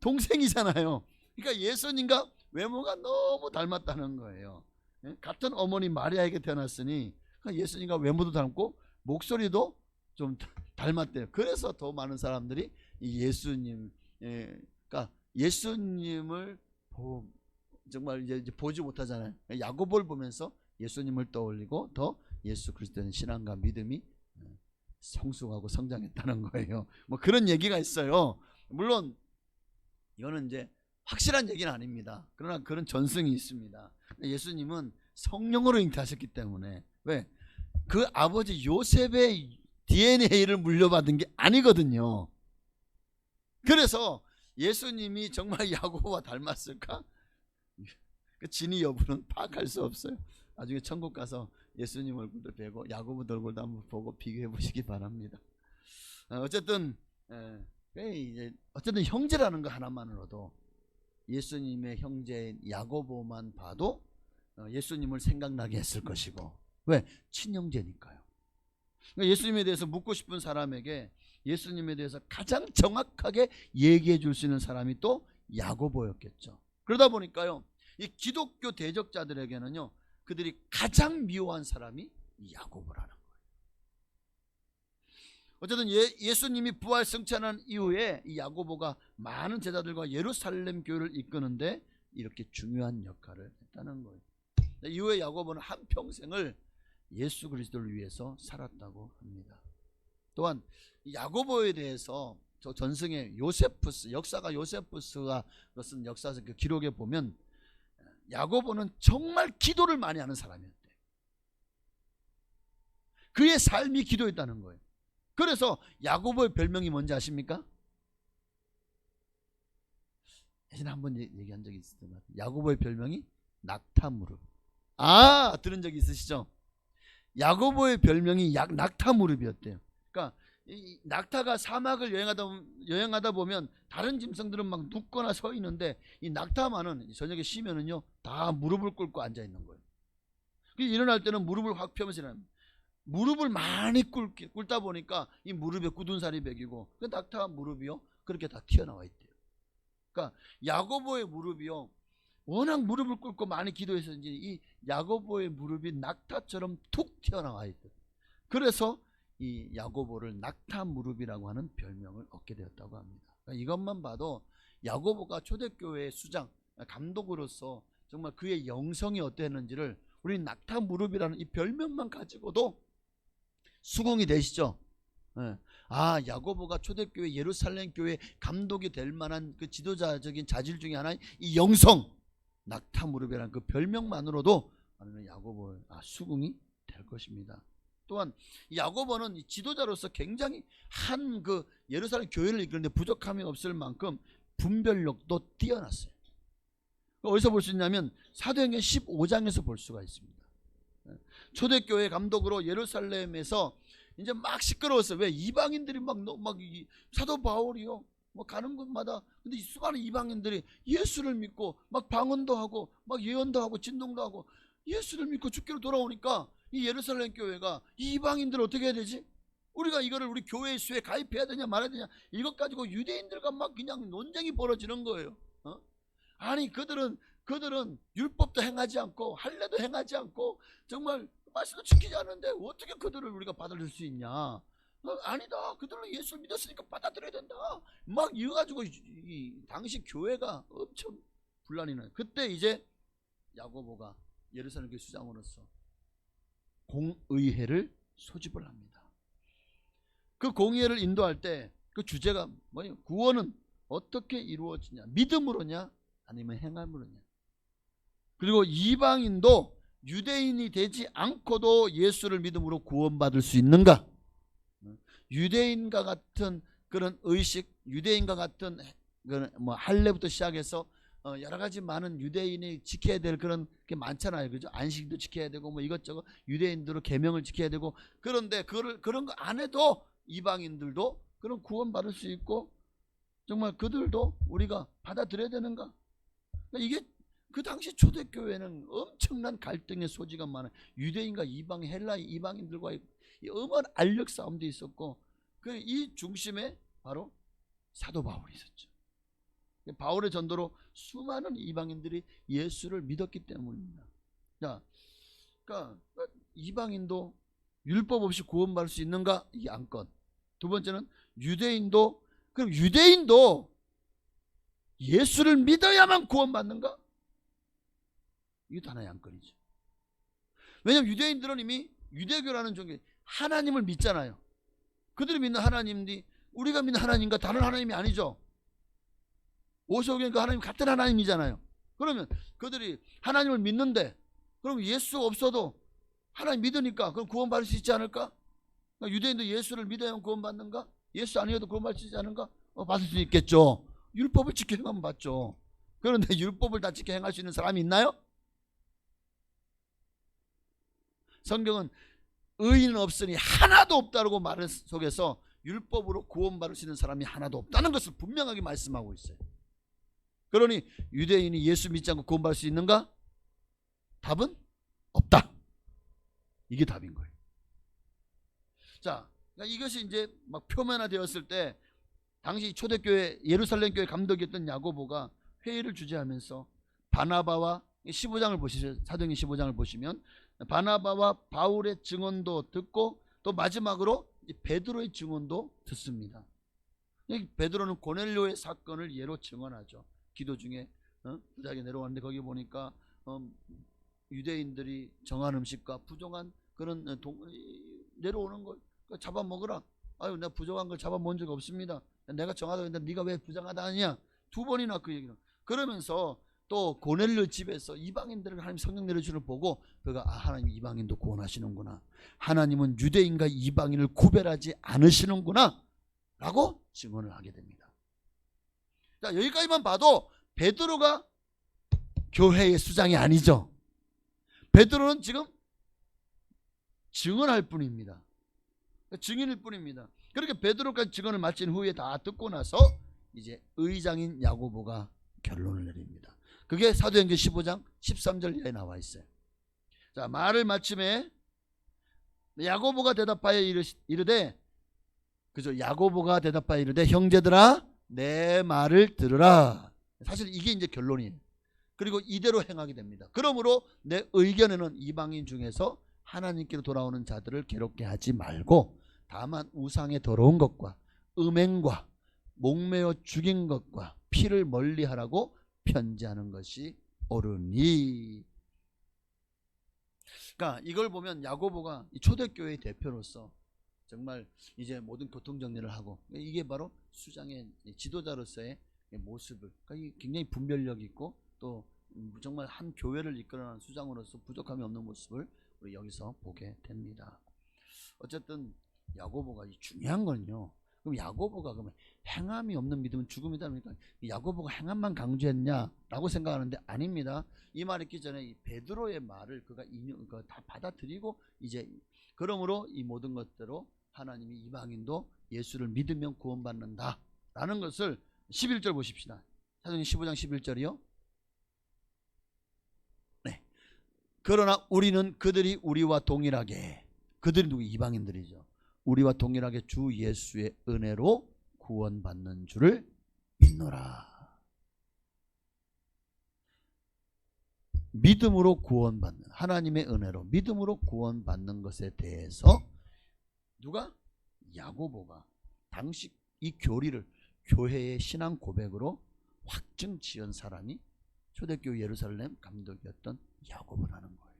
동생이잖아요. 그러니까 예수님과 외모가 너무 닮았다는 거예요. 같은 어머니 마리아에게 태어났으니 예수님과 외모도 닮고 목소리도 좀 닮았대요. 그래서 더 많은 사람들이 이 예수님, 그러니까 예수님을 정말 이제 보지 못하잖아요. 야고보를 보면서 예수님을 떠올리고 더 예수 그리스도의 신앙과 믿음이 성숙하고 성장했다는 거예요. 뭐 그런 얘기가 있어요. 물론 이거는 이제 확실한 얘기는 아닙니다. 그러나 그런 전승이 있습니다. 예수님은 성령으로 잉태하셨기 때문에, 왜? 그 아버지 요셉의 DNA를 물려받은 게 아니거든요. 그래서 예수님이 정말 야고보와 닮았을까? 그 진위 여부는 파악할 수 없어요. 나중에 천국 가서 예수님 얼굴도 뵈고 야고보 얼굴도 한번 보고 비교해 보시기 바랍니다. 어쨌든 형제라는 거 하나만으로도 예수님의 형제인 야고보만 봐도 예수님을 생각나게 했을 것이고, 왜? 친형제니까요. 그러니까 예수님에 대해서 묻고 싶은 사람에게 예수님에 대해서 가장 정확하게 얘기해 줄 수 있는 사람이 또 야고보였겠죠. 그러다 보니까요, 이 기독교 대적자들에게는요, 그들이 가장 미워한 사람이 야고보라는 거예요. 어쨌든 예수님이 부활 승천한 이후에 이 야고보가 많은 제자들과 예루살렘 교회를 이끄는데 이렇게 중요한 역할을 했다는 거예요. 이후에 야고보는 한평생을 예수 그리스도를 위해서 살았다고 합니다. 또한 야고보에 대해서 저 전승의 요세푸스, 역사가 요세푸스가 쓴 역사서 그 기록에 보면 야고보는 정말 기도를 많이 하는 사람이었대요. 그의 삶이 기도였다는 거예요. 그래서 야고보의 별명이 뭔지 아십니까? 예전에 한번 얘기한 적이 있었던 것 같아요. 야고보의 별명이 낙타무릎. 들은 적이 있으시죠? 야고보의 별명이 낙타무릎이었대요. 그러니까 이 낙타가 사막을 여행하다 보면 다른 짐승들은 막 눕거나 서 있는데 이 낙타만은 저녁에 쉬면은요 다 무릎을 꿇고 앉아 있는 거예요. 일어날 때는 무릎을 확 펴면서 일어납니다. 무릎을 많이 꿇다 보니까 이 무릎에 굳은 살이 배기고 그 낙타 무릎이요 그렇게 다 튀어나와 있대요. 그러니까 야고보의 무릎이요 워낙 무릎을 꿇고 많이 기도했었는지 이 야고보의 무릎이 낙타처럼 툭 튀어나와 있대요. 그래서 이 야고보를 낙타 무릎이라고 하는 별명을 얻게 되었다고 합니다. 그러니까 이것만 봐도 야고보가 초대교회의 수장, 감독으로서 정말 그의 영성이 어땠는지를 우리 낙타 무릎이라는 이 별명만 가지고도 수긍이 되시죠? 야고보가 초대교회 예루살렘 교회 감독이 될 만한 그 지도자적인 자질 중에 하나인 이 영성, 낙타 무릎이라는 그 별명만으로도 야고보 수긍이 될 것입니다. 또한 야고보는 지도자로서 굉장히 한 그 예루살렘 교회를 이끄는데 부족함이 없을 만큼 분별력도 뛰어났어요. 어디서 볼 수 있냐면 사도행전 15장에서 볼 수가 있습니다. 초대교회 감독으로 예루살렘에서 이제 막 시끄러웠어요. 왜? 이방인들이 막 사도 바울이요 뭐 가는 곳마다 근데 수많은 이방인들이 예수를 믿고 막 방언도 하고 막 예언도 하고 진동도 하고 예수를 믿고 주께로 돌아오니까 이 예루살렘 교회가 이 이방인들 어떻게 해야 되지? 우리가 이거를 우리 교회 수에 가입해야 되냐 말아야 되냐 이것 가지고 유대인들과 막 그냥 논쟁이 벌어지는 거예요. 아니 그들은 율법도 행하지 않고 할례도 행하지 않고 정말 말씀도 지키지 않는데 어떻게 그들을 우리가 받아들일 수 있냐? 아니다. 그들로 예수를 믿었으니까 받아들여야 된다. 막 이어가지고 이 당시 교회가 엄청 분란이 나요. 그때 이제 야고보가 예루살렘 교회 수장으로서 공의회를 소집을 합니다. 그 공의회를 인도할 때 그 주제가 뭐예요? 구원은 어떻게 이루어지냐? 믿음으로냐? 아니면 행함으로냐? 그리고 이방인도 유대인이 되지 않고도 예수를 믿음으로 구원받을 수 있는가? 유대인과 같은 그런 의식, 유대인과 같은 뭐 할례부터 시작해서 여러 가지 많은 유대인이 지켜야 될 그런 게 많잖아요, 그죠? 안식도 지켜야 되고 뭐 이것저것 유대인들은 계명을 지켜야 되고 그런데 그런 거 안 해도 이방인들도 그런 구원받을 수 있고 정말 그들도 우리가 받아들여야 되는가? 그러니까 이게 그 당시 초대교회는 엄청난 갈등의 소지가 많아요. 유대인과 이방 헬라 이방인들과의 엄한 알력 싸움도 있었고 그 이 중심에 바로 사도 바울이 있었죠. 바울의 전도로 수많은 이방인들이 예수를 믿었기 때문입니다. 그러니까 이방인도 율법 없이 구원받을 수 있는가? 이 안건. 두 번째는 유대인도 그럼 유대인도 예수를 믿어야만 구원받는가? 이것도 하나의 안건이죠. 왜냐하면 유대인들은 이미 유대교라는 종교 하나님을 믿잖아요. 그들이 믿는 하나님이 우리가 믿는 하나님과 다른 하나님이 아니죠. 오셔오긴 그 하나님 같은 하나님이잖아요. 그러면 그들이 하나님을 믿는데 그럼 예수 없어도 하나님 믿으니까 그럼 구원받을 수 있지 않을까? 유대인도 예수를 믿어야만 구원받는가? 예수 아니어도 구원받을 수 있지 않은가? 받을 수 있겠죠. 율법을 지켜 행하면 받죠. 그런데 율법을 다 지켜 행할 수 있는 사람이 있나요? 성경은 의인은 없으니 하나도 없다고 말을 속에서 율법으로 구원받을 수 있는 사람이 하나도 없다는 것을 분명하게 말씀하고 있어요. 그러니 유대인이 예수 믿지 않고 구원받을 수 있는가? 답은 없다. 이게 답인 거예요. 자, 그러니까 이것이 이제 막 표면화되었을 때 당시 초대교회 예루살렘 교회 감독이었던 야고보가 회의를 주재하면서 바나바와 15장을 보시죠. 사도행전 15장을 보시면 바나바와 바울의 증언도 듣고 또 마지막으로 베드로의 증언도 듣습니다. 베드로는 고넬료의 사건을 예로 증언하죠. 기도 중에 부작에 내려왔는데 거기 보니까 유대인들이 정한 음식과 부정한 그런 내려오는 걸 잡아먹으라. 아유, 내가 부정한 걸 잡아먹은 적 없습니다. 내가 정하다고 했는데 네가 왜 부정하다 하냐. 두 번이나 그 얘기를. 그러면서 또 고넬료 집에서 이방인들에게 하나님 성령 내려주는 걸 보고 그가 하나님 이방인도 구원하시는구나. 하나님은 유대인과 이방인을 구별하지 않으시는구나 라고 증언을 하게 됩니다. 자, 여기까지만 봐도 베드로가 교회의 수장이 아니죠. 베드로는 지금 증언할 뿐입니다. 증인일 뿐입니다. 그렇게 베드로까지 증언을 마친 후에 다 듣고 나서 이제 의장인 야고보가 결론을 내립니다. 그게 사도행전 15장 13절 이하에 나와 있어요. 자, 말을 마침에 야고보가 대답하여 이르되 그죠? 야고보가 대답하여 이르되 형제들아 내 말을 들으라. 사실 이게 이제 결론이에요. 그리고 이대로 행하게 됩니다. 그러므로 내 의견에는 이방인 중에서 하나님께로 돌아오는 자들을 괴롭게 하지 말고 다만 우상의 더러운 것과 음행과 목매어 죽인 것과 피를 멀리하라고 편지하는 것이 옳으니. 그러니까 이걸 보면 야고보가 초대교회의 대표로서 정말 이제 모든 교통 정리를 하고 이게 바로 수장의 지도자로서의 모습을 그러니까 굉장히 분별력 있고 또 정말 한 교회를 이끌어가는 수장으로서 부족함이 없는 모습을 우리 여기서 보게 됩니다. 어쨌든 야고보가 중요한 건요. 그럼 야고보가 그러면 행함이 없는 믿음은 죽음이다. 그러니까 야고보가 행함만 강조했냐라고 생각하는데 아닙니다. 이 말 있기 전에 이 베드로의 말을 그가 다 받아들이고 이제 그러므로 이 모든 것대로 하나님이 이방인도 예수를 믿으면 구원받는다라는 것을 11절 보십시다. 사도행전 15장 11절이요. 네. 그러나 우리는 그들이 우리와 동일하게 그들이 누구 이방인들이죠. 우리와 동일하게 주 예수의 은혜로 구원받는 줄을 믿노라. 믿음으로 구원받는 하나님의 은혜로 믿음으로 구원받는 것에 대해서 누가? 야고보가 당시 이 교리를 교회의 신앙 고백으로 확증 지은 사람이 초대교회 예루살렘 감독이었던 야고보라는 거예요.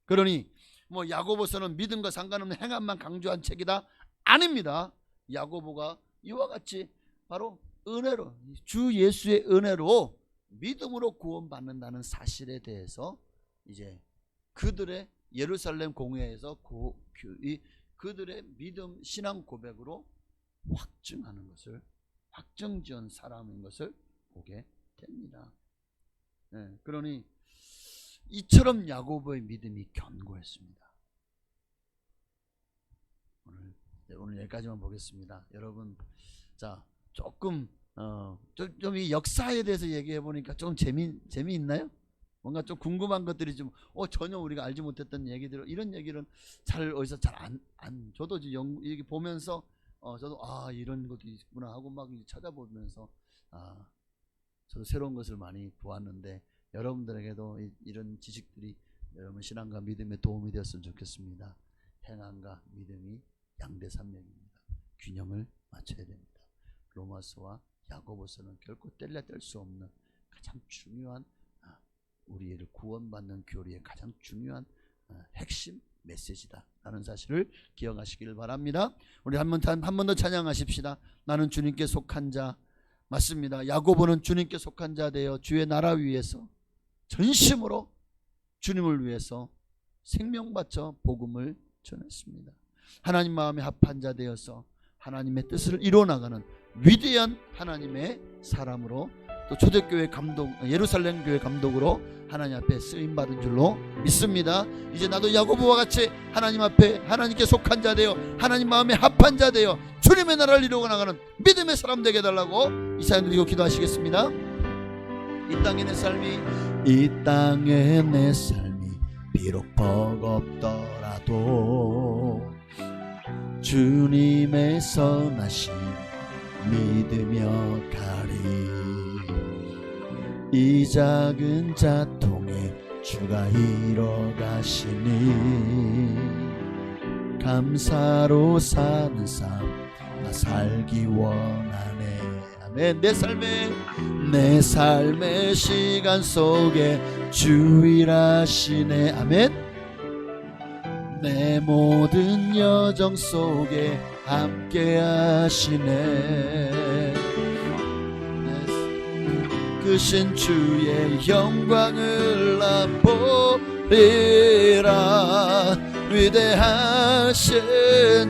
그러니 뭐 야고보서는 믿음과 상관없는 행함만 강조한 책이다? 아닙니다. 야고보가 이와 같이 바로 은혜로 주 예수의 은혜로 믿음으로 구원받는다는 사실에 대해서 이제 그들의 예루살렘 공회에서 그들의 믿음 신앙 고백으로 확증하는 것을 확증지은 사람인 것을 보게 됩니다. 네, 그러니 이처럼 야고보의 믿음이 견고했습니다. 오늘 여기까지만 보겠습니다. 여러분, 자 조금 좀 이 역사에 대해서 얘기해 보니까 조금 재미있나요? 뭔가 좀 궁금한 것들이 좀 전혀 우리가 알지 못했던 얘기들 이런 얘기는 잘 어디서 잘 안 저도 여기 보면서 저도 이런 것도 있구나 하고 막 찾아보면서 저도 새로운 것을 많이 보았는데 여러분들에게도 이런 지식들이 여러분 신앙과 믿음에 도움이 되었으면 좋겠습니다. 행함과 믿음이 양대 산맥입니다. 균형을 맞춰야 됩니다. 로마서와 야고보서는 결코 뗄래야 뗄 수 없는 가장 중요한 우리를 구원받는 교리의 가장 중요한 핵심 메시지다라는 사실을 기억하시기를 바랍니다. 우리 한 번 더 찬양하십시다. 나는 주님께 속한 자. 맞습니다. 야고보는 주님께 속한 자 되어 주의 나라 위해서 전심으로 주님을 위해서 생명 바쳐 복음을 전했습니다. 하나님 마음에 합한 자 되어서 하나님의 뜻을 이뤄나가는 위대한 하나님의 사람으로, 또 초대교회 감독, 예루살렘 교회 감독으로 하나님 앞에 쓰임 받은 줄로 믿습니다. 이제 나도 야고보와 같이 하나님 앞에 하나님께 속한 자 되어 하나님 마음에 합한 자 되어 주님의 나라를 이루어 나가는 믿음의 사람 되게 해달라고 이 사연 드리고 기도하시겠습니다. 이 땅의 내 삶이 비록 버겁더라도 주님의 선하심 믿으며 가리. 이 작은 자통에 주가 이뤄가시니 감사로 사는 삶 나 살기 원하네. 아멘. 내 삶의 시간 속에 주 일하시네. 아멘. 내 모든 여정 속에 함께 하시네. 크신 주의 영광을 나 보리라. 위대하신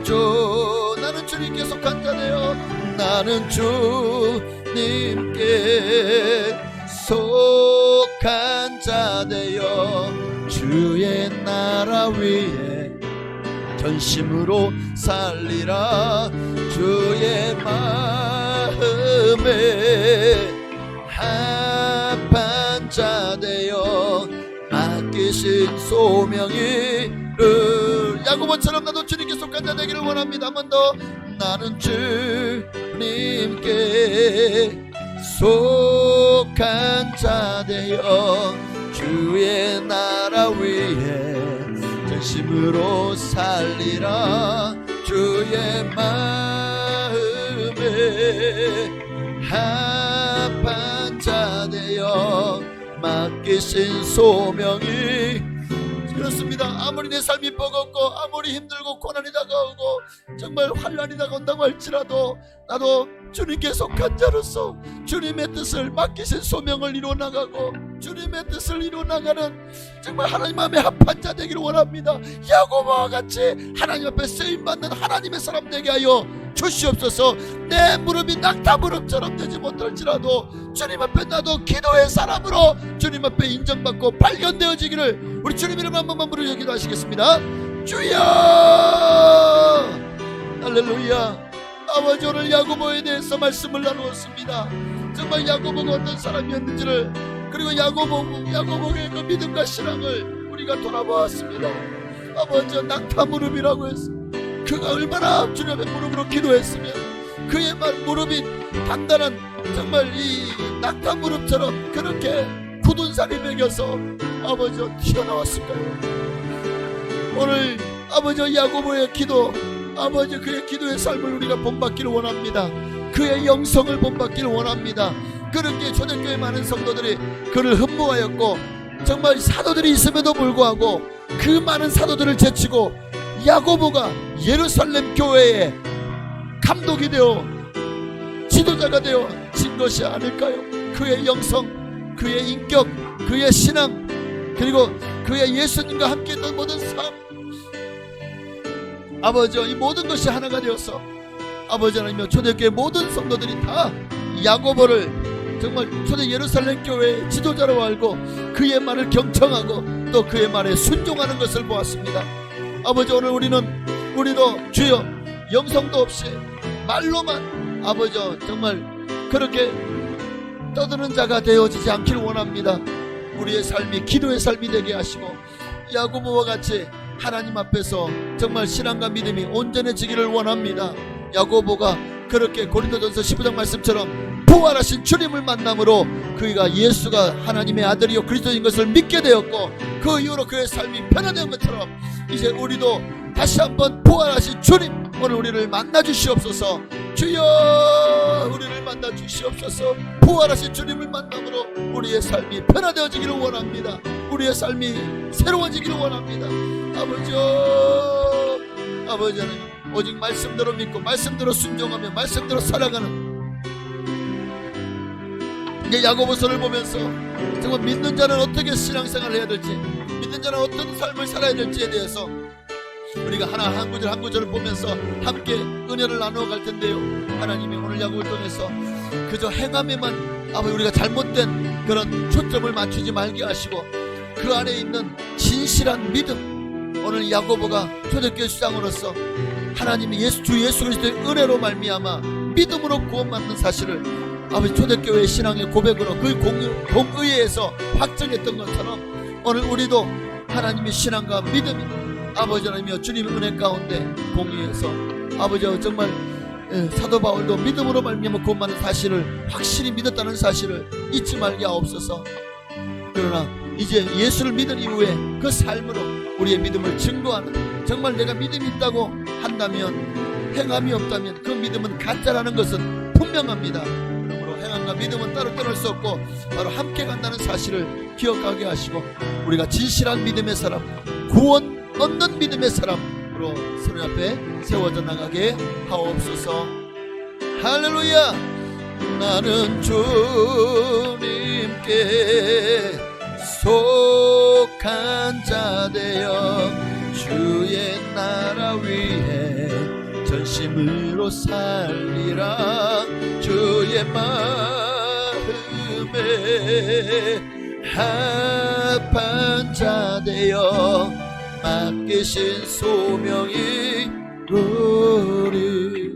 주. 나는 주님께 속한 자 되어 나는 주님께 속한 자 되어 주의 나라 위에 전심으로 살리라. 주의 마음에 합한 자 되어 맡기신 소명이를. 야고보처럼 나도 주님께 속한 자 되기를 원합니다. 한 번 더. 나는 주님께 속한 자 되어 주의 나라 위에 전심으로 살리라. 주의 마음에 합한 자 되어 맡기신 소명이. 그렇습니다. 아무리 내 삶이 버겁고 아무리 힘들고 고난이 다가오고 정말 환난이 다가온다고 할지라도 나도 주님께 속한 자로서 주님의 뜻을 맡기신 소명을 이루어나가고 주님의 뜻을 이루어나가는 정말 하나님 마음에 합한 자 되기를 원합니다. 야고보와 같이 하나님 앞에 쓰임받는 하나님의 사람 되게 하여 주시옵소서. 내 무릎이 낙타 무릎처럼 되지 못할지라도 주님 앞에 나도 기도의 사람으로 주님 앞에 인정받고 발견되어지기를 우리 주님 이름 한 번만 부르짖어 기도하시겠습니다. 주여. 할렐루야. 아버지, 오늘 야고보에 대해서 말씀을 나누었습니다. 정말 야고보가 어떤 사람이었는지를, 그리고 야고보의 그 믿음과 신앙을 우리가 돌아보았습니다. 아버지, 낙타 무릎이라고 했어. 그가 얼마나 주님 앞에 무릎으로 기도했으면 그의 무릎이 단단한 정말 이 낙타 무릎처럼 그렇게 굳은 살이 먹여서 아버지 튀어나왔을까요? 오늘 아버지 야고보의 기도, 아버지 그의 기도의 삶을 우리가 본받기를 원합니다. 그의 영성을 본받기를 원합니다. 그렇게 초대교회 많은 성도들이 그를 흠모하였고 정말 사도들이 있음에도 불구하고 그 많은 사도들을 제치고 야고보가 예루살렘 교회의 감독이 되어 지도자가 되어 진 것이 아닐까요? 그의 영성, 그의 인격, 그의 신앙, 그리고 그의 예수님과 함께 했던 모든 삶, 아버지 이 모든 것이 하나가 되어서 아버지 하나님의 초대교회 모든 성도들이 다 야고보를 정말 초대 예루살렘 교회의 지도자로 알고 그의 말을 경청하고 또 그의 말에 순종하는 것을 보았습니다. 아버지, 오늘 우리도 주여 영성도 없이 말로만 아버지 정말 그렇게 떠드는 자가 되어지지 않기를 원합니다. 우리의 삶이 기도의 삶이 되게 하시고 야고보와 같이 하나님 앞에서 정말 신앙과 믿음이 온전해지기를 원합니다. 야고보가 그렇게 고린도전서 15장 말씀처럼 부활하신 주님을 만남으로 그가 예수가 하나님의 아들이요 그리스도인 것을 믿게 되었고 그 이후로 그의 삶이 변화된 것처럼 이제 우리도 다시 한번 부활하신 주님, 오늘 우리를 만나 주시옵소서. 주여 우리를 만나 주시옵소서. 부활하신 주님을 만남으로 우리의 삶이 변화되어지기를 원합니다. 우리의 삶이 새로워지기를 원합니다. 아버지 하나님, 오직 말씀대로 믿고 말씀대로 순종하며 말씀대로 살아가는 이제 야고보서를 보면서 정말 믿는 자는 어떻게 신앙생활을 해야 될지, 믿는 자는 어떤 삶을 살아야 될지에 대해서 우리가 하나 한 구절 한 구절을 보면서 함께 은혜를 나누어 갈 텐데요, 하나님이 오늘 야고보를 통해서 그저 행함에만 우리가 잘못된 그런 초점을 맞추지 말게 하시고 그 안에 있는 진실한 믿음, 오늘 야고보가 초대교회 수장으로서 하나님이 주 예수 그리스도의 은혜로 말미암아 믿음으로 구원받는 사실을 아버지 초대교회의 신앙의 고백으로 그 공의에서 확정했던 것처럼 오늘 우리도 하나님의 신앙과 믿음이 아버지 하나님이여 주님의 은혜 가운데 공의에서 아버지여 정말 사도 바울도 믿음으로 말미암아 구원받는 사실을 확실히 믿었다는 사실을 잊지 말게 하옵소서. 그러나 이제 예수를 믿은 이후에 그 삶으로 우리의 믿음을 증거하는, 정말 내가 믿음이 있다고 한다면 행함이 없다면 그 믿음은 가짜라는 것은 분명합니다. 그러므로 행함과 믿음은 따로 떠날 수 없고 바로 함께 간다는 사실을 기억하게 하시고 우리가 진실한 믿음의 사람, 구원 얻는 믿음의 사람으로 서로 앞에 세워져 나가게 하옵소서. 할렐루야. 나는 주님께 속한 자 되어 주의 나라 위에 전심으로 살리라. 주의 마음에 합한 자 되어 맡기신 소명이 이루리.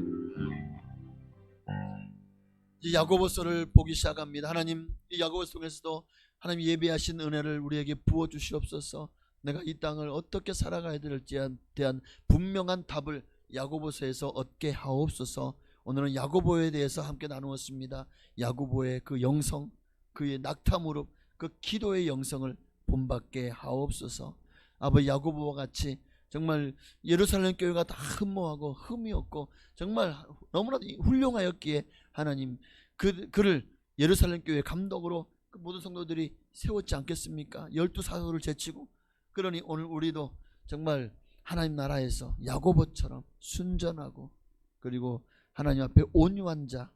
야고보서를 보기 시작합니다. 하나님, 이 야고보서 통해서도 하나님 예배하신 은혜를 우리에게 부어 주시옵소서. 내가 이 땅을 어떻게 살아가야 될지에 대한 분명한 답을 야고보서에서 얻게 하옵소서. 오늘은 야고보에 대해서 함께 나누었습니다. 야고보의 그 영성, 그의 낙타무릎, 그 기도의 영성을 본받게 하옵소서. 아버지, 야고보와 같이 정말 예루살렘 교회가 다 흠모하고 흠이 없고 정말 너무나 훌륭하였기에 하나님 그를 예루살렘 교회 감독으로 그 모든 성도들이 세웠지 않겠습니까? 12사도를 제치고. 그러니 오늘 우리도 정말 하나님 나라에서 야고보처럼 순전하고 그리고 하나님 앞에 온유한 자,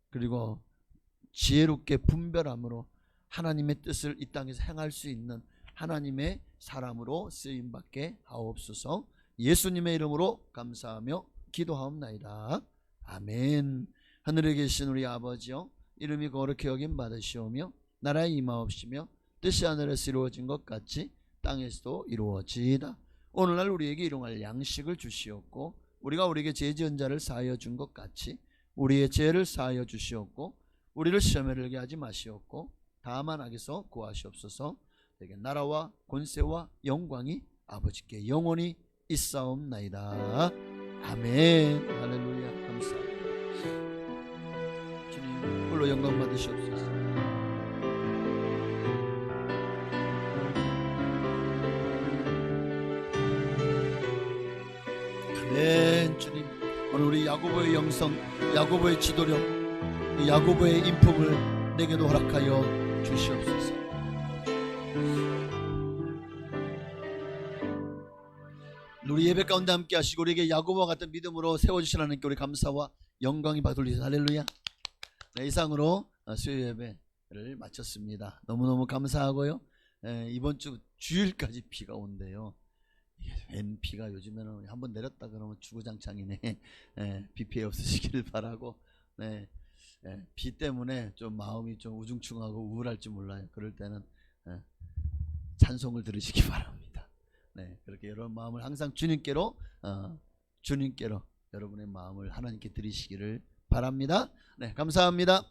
그리고 지혜롭게 분별함으로 하나님의 뜻을 이 땅에서 행할 수 있는 하나님의 사람으로 쓰임받게 하옵소서. 예수님의 이름으로 감사하며 기도하옵나이다. 아멘. 하늘에 계신 우리 아버지여, 이름이 거룩히 여김 받으시오며 나라에 임하옵시며 뜻이 하늘에서 이루어진 것 같이 땅에서도 이루어지이다. 오늘날 우리에게 일용할 양식을 주시옵고 우리가 우리에게 죄 지은 자를 사하여 준 것 같이 우리의 죄를 사하여 주시옵고 우리를 시험에 들게 하지 마시옵고 다만 악에서 구하시옵소서. 내게 나라와 권세와 영광이 아버지께 영원히 있사옵나이다. 아멘. 할렐루야. 감사합니다. 주님 홀로 영광 받으시옵소서. 아멘. 주님, 오늘 우리 야고보의 영성, 야고보의 지도력, 야고보의 인품을 내게도 허락하여 주시옵소서. 우리 예배 가운데 함께 하시고 우리에게 야고보와 같은 믿음으로 세워주신 하나님께 우리 감사와 영광이 받으리소서. 할렐루야. 네, 이상으로 수요 예배를 마쳤습니다. 너무너무 감사하고요. 이번 주 주일까지 비가 온대요. 웬 비가 요즘에는 한번 내렸다 그러면 주구장창이네. 비 피해 없으시기를 바라고. 네, 비 때문에 좀 마음이 좀 우중충하고 우울할지 몰라요. 그럴 때는 찬송을 들으시기 바랍니다. 네, 그렇게 여러분 마음을 항상 주님께로 여러분의 마음을 하나님께 드리시기를 바랍니다. 네, 감사합니다.